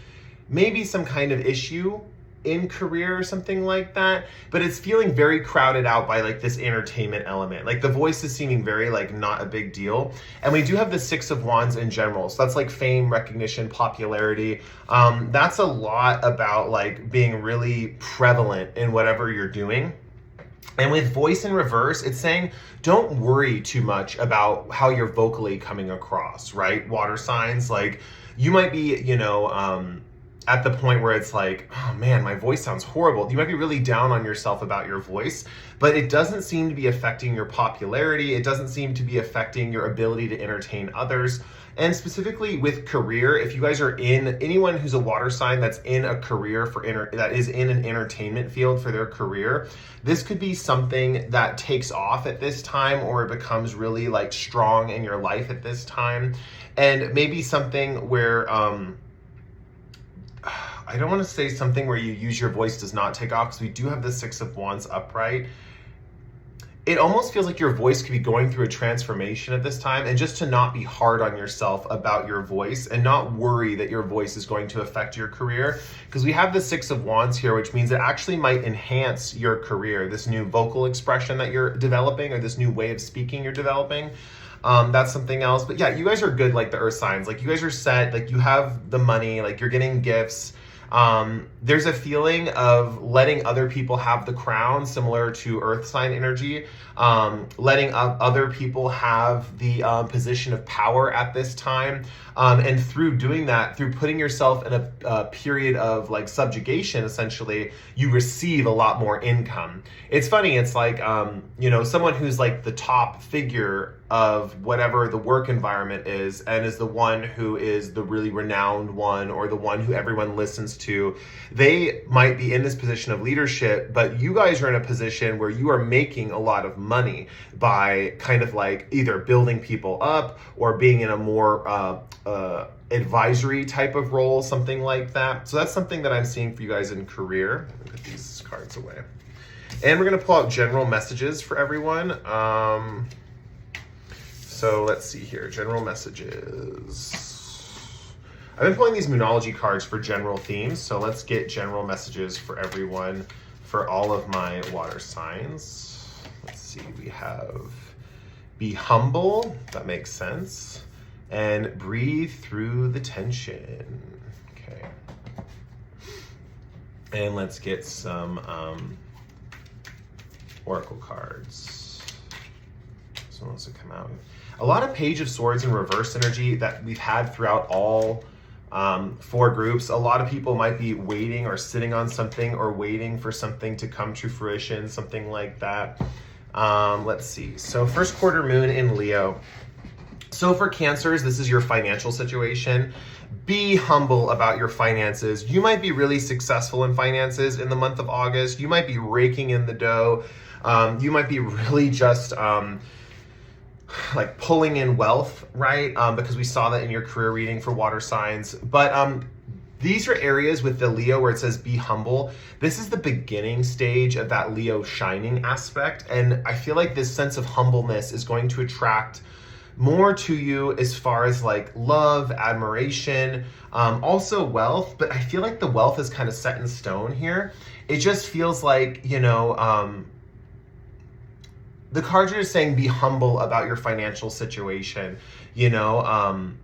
Speaker 1: maybe some kind of issue in career or something like that. But it's feeling very crowded out by like this entertainment element. Like the voice is seeming very like not a big deal. And we do have the Six of Wands in general. So that's like fame, recognition, popularity. That's a lot about like being really prevalent in whatever you're doing. And with voice in reverse, it's saying don't worry too much about how you're vocally coming across, right? Water signs, like you might be, at the point where it's like, oh man, my voice sounds horrible. You might be really down on yourself about your voice, but it doesn't seem to be affecting your popularity. It doesn't seem to be affecting your ability to entertain others. And specifically with career, if you guys are anyone who's a water sign that's in a career that is in an entertainment field for their career, this could be something that takes off at this time, or it becomes really like strong in your life at this time. And maybe something where, I don't want to say something where you use your voice does not take off, because we do have the Six of Wands upright. It almost feels like your voice could be going through a transformation at this time, and just to not be hard on yourself about your voice and not worry that your voice is going to affect your career, because we have the Six of Wands here, which means it actually might enhance your career, this new vocal expression that you're developing, or this new way of speaking you're developing. That's something else. But yeah, you guys are good like the earth signs. Like you guys are set, like you have the money, like you're getting gifts. There's a feeling of letting other people have the crown, similar to earth sign energy, letting other people have the position of power at this time. And through doing that, through putting yourself in a period of like subjugation, essentially, you receive a lot more income. It's funny, it's like, someone who's like the top figure of whatever the work environment is, and is the one who is the really renowned one, or the one who everyone listens to, they might be in this position of leadership, but you guys are in a position where you are making a lot of money by kind of like either building people up or being in a more advisory type of role, something like that. So that's something that I'm seeing for you guys in career. Let me put these cards away. And we're going to pull out general messages for everyone. So let's see here, general messages. I've been pulling these Moonology cards for general themes, so let's get general messages for everyone, for all of my water signs. Let's see, we have be humble, that makes sense, and breathe through the tension. Okay. And let's get some oracle cards. Someone wants to come out. A lot of Page of Swords in reverse energy that we've had throughout all for groups. A lot of people might be waiting or sitting on something or waiting for something to come to fruition, something like that. Let's see. So first quarter moon in Leo. So for Cancers, this is your financial situation. Be humble about your finances. You might be really successful in finances in the month of August. You might be raking in the dough. You might be really just like pulling in wealth, right? Because we saw that in your career reading for water signs. But these are areas with the Leo where it says be humble. This is the beginning stage of that Leo shining aspect. And I feel like this sense of humbleness is going to attract more to you as far as like love, admiration, also wealth. But I feel like the wealth is kind of set in stone here. It just feels like, you know, the cards are just saying be humble about your financial situation, you know.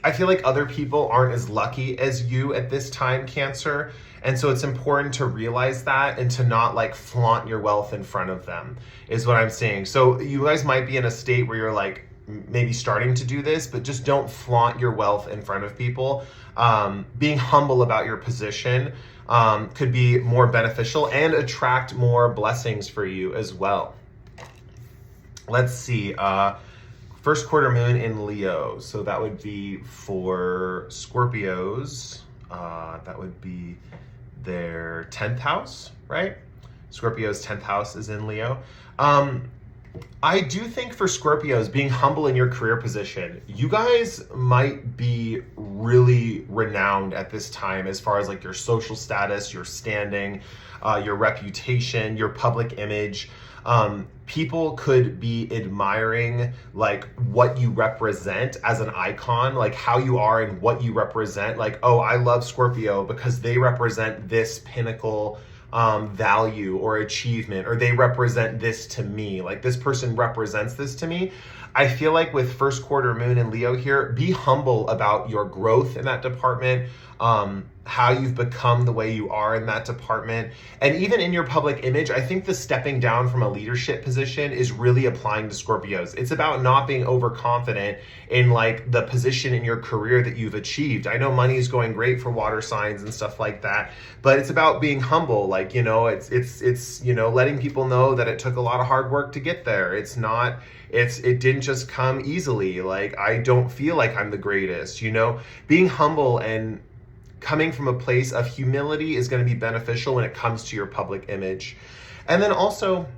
Speaker 1: I feel like other people aren't as lucky as you at this time, Cancer. And so it's important to realize that and to not like flaunt your wealth in front of them is what I'm saying. So you guys might be in a state where you're like maybe starting to do this, but just don't flaunt your wealth in front of people. Being humble about your position could be more beneficial and attract more blessings for you as well. Let's see. First quarter moon in Leo. So that would be for Scorpios. That would be their 10th house, right? Scorpio's 10th house is in Leo. I do think for Scorpios, being humble in your career position, you guys might be really renowned at this time as far as like your social status, your standing, your reputation, your public image. People could be admiring like what you represent as an icon, like how you are and what you represent. Like, oh, I love Scorpio because they represent this pinnacle value or achievement, or they represent this to me. Like this person represents this to me. I feel like with first quarter moon in Leo here, be humble about your growth in that department, how you've become the way you are in that department. And even in your public image, I think the stepping down from a leadership position is really applying to Scorpios. It's about not being overconfident in like the position in your career that you've achieved. I know money is going great for water signs and stuff like that, but it's about being humble. Like, you know, it's, you know, letting people know that it took a lot of hard work to get there. It didn't just come easily. Like, I don't feel like I'm the greatest, you know. Being humble and coming from a place of humility is going to be beneficial when it comes to your public image. And then also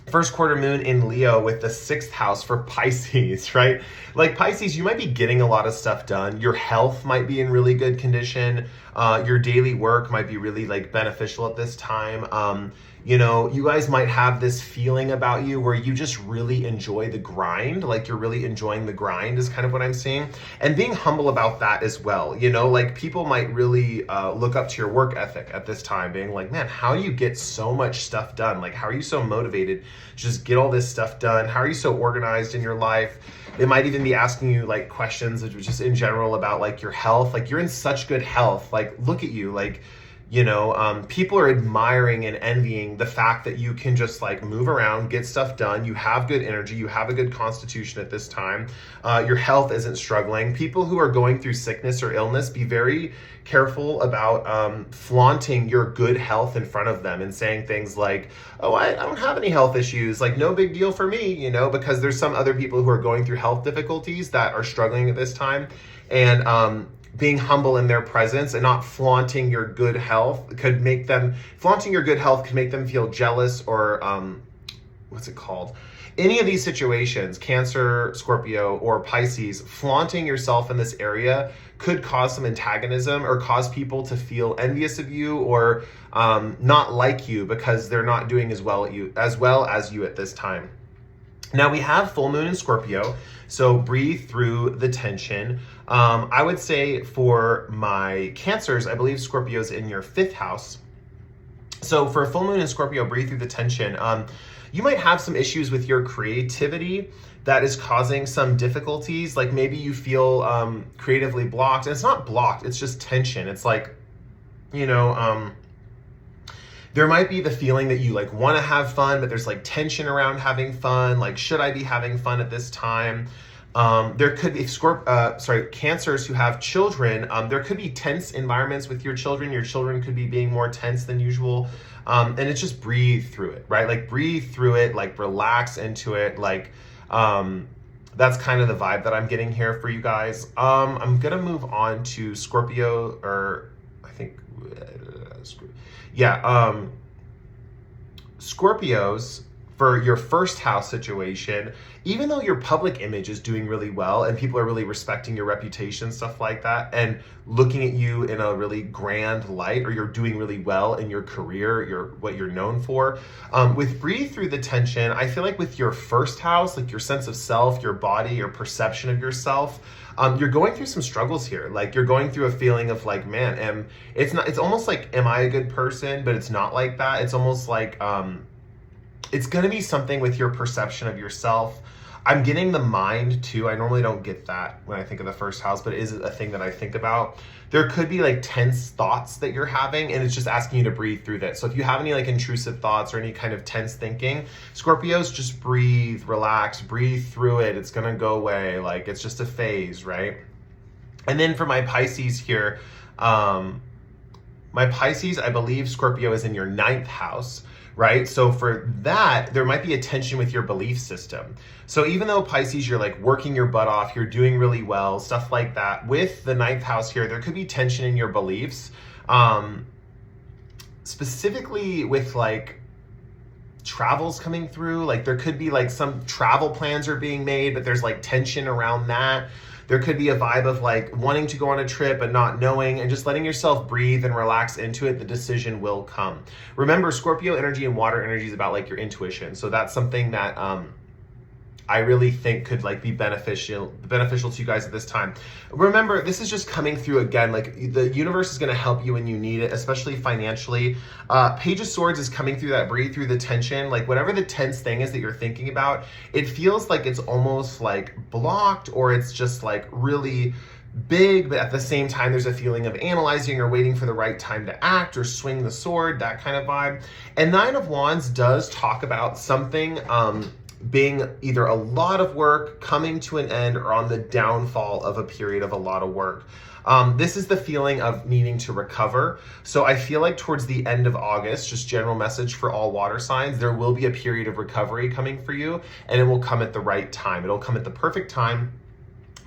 Speaker 1: first quarter moon in Leo with the 6th house for Pisces, right? Like Pisces, you might be getting a lot of stuff done. Your health might be in really good condition. Your daily work might be really like beneficial at this time. You know, you guys might have this feeling about you where you just really enjoy the grind. Like you're really enjoying the grind is kind of what I'm seeing. And being humble about that as well. You know, like people might really look up to your work ethic at this time, being like, man, how do you get so much stuff done? Like, how are you so motivated to just get all this stuff done? How are you so organized in your life? They might even be asking you like questions just in general about like your health. Like you're in such good health. Like, look at you. Like, you know, people are admiring and envying the fact that you can just like move around, get stuff done. You have good energy. You have a good constitution at this time. Your health isn't struggling. People who are going through sickness or illness, be very careful about flaunting your good health in front of them and saying things like, oh, I don't have any health issues. Like, no big deal for me, you know, because there's some other people who are going through health difficulties that are struggling at this time. And, being humble in their presence and not flaunting your good health could make them, flaunting your good health could make them feel jealous or, what's it called? Any of these situations, Cancer, Scorpio, or Pisces, flaunting yourself in this area could cause some antagonism or cause people to feel envious of you or not like you because they're not doing as well as you at this time. Now we have full moon in Scorpio, so breathe through the tension. I would say for my Cancers, I believe Scorpio's in your 5th house. So for a full moon in Scorpio, breathe through the tension. You might have some issues with your creativity that is causing some difficulties. Like maybe you feel creatively blocked. And it's not blocked, it's just tension. It's like, you know, there might be the feeling that you like want to have fun, but there's like tension around having fun. Like, should I be having fun at this time? There could be cancers who have children. There could be tense environments with your children. Your children could be being more tense than usual. And it's just breathe through it, right? Like breathe through it, like relax into it. Like, that's kind of the vibe that I'm getting here for you guys. I'm gonna move on to Scorpio, or I think, Scorpios, for your first house situation, even though your public image is doing really well and people are really respecting your reputation, stuff like that, and looking at you in a really grand light, or you're doing really well in your career, what you're known for, with breathe through the tension, I feel like with your first house, like your sense of self, your body, your perception of yourself, you're going through some struggles here. Like you're going through a feeling of like, man, it's almost like, am I a good person? But it's not like that. It's almost like, it's going to be something with your perception of yourself. I'm getting the mind too. I normally don't get that when I think of the first house, but it is a thing that I think about. There could be like tense thoughts that you're having, and it's just asking you to breathe through that. So if you have any like intrusive thoughts or any kind of tense thinking, Scorpios, just breathe, relax, breathe through it. It's going to go away. Like it's just a phase, right? And then for my Pisces here, my Pisces, I believe Scorpio is in your 9th house, right? So for that, there might be a tension with your belief system. So even though Pisces, you're like working your butt off, you're doing really well, stuff like that, with the 9th house here, there could be tension in your beliefs, specifically with like travels coming through. Like there could be like some travel plans are being made, but there's like tension around that. There could be a vibe of like wanting to go on a trip but not knowing, and just letting yourself breathe and relax into it. The decision will come. Remember, Scorpio energy and water energy is about like your intuition. So that's something that I really think could like be beneficial to you guys at this time. Remember, this is just coming through again, like the universe is going to help you when you need it, especially financially. Page of Swords is coming through that breathe through the tension. Like whatever the tense thing is that you're thinking about, it feels like it's almost like blocked, or it's just like really big, but at the same time there's a feeling of analyzing or waiting for the right time to act or swing the sword, that kind of vibe. And 9 of Wands does talk about something being either a lot of work coming to an end, or on the downfall of a period of a lot of work. This is the feeling of needing to recover. So I feel like towards the end of August, just general message for all water signs, there will be a period of recovery coming for you, and it will come at the right time. It'll come at the perfect time.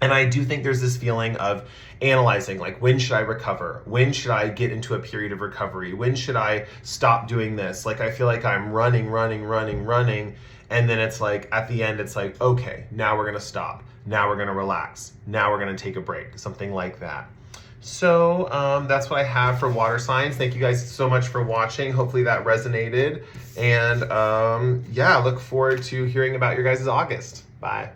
Speaker 1: And I do think there's this feeling of analyzing, like, when should I recover? When should I get into a period of recovery? When should I stop doing this? Like, I feel like I'm running. And then it's like, at the end, it's like, okay, now we're going to stop. Now we're going to relax. Now we're going to take a break, something like that. So that's what I have for water signs. Thank you guys so much for watching. Hopefully that resonated. And yeah, look forward to hearing about your guys' August. Bye.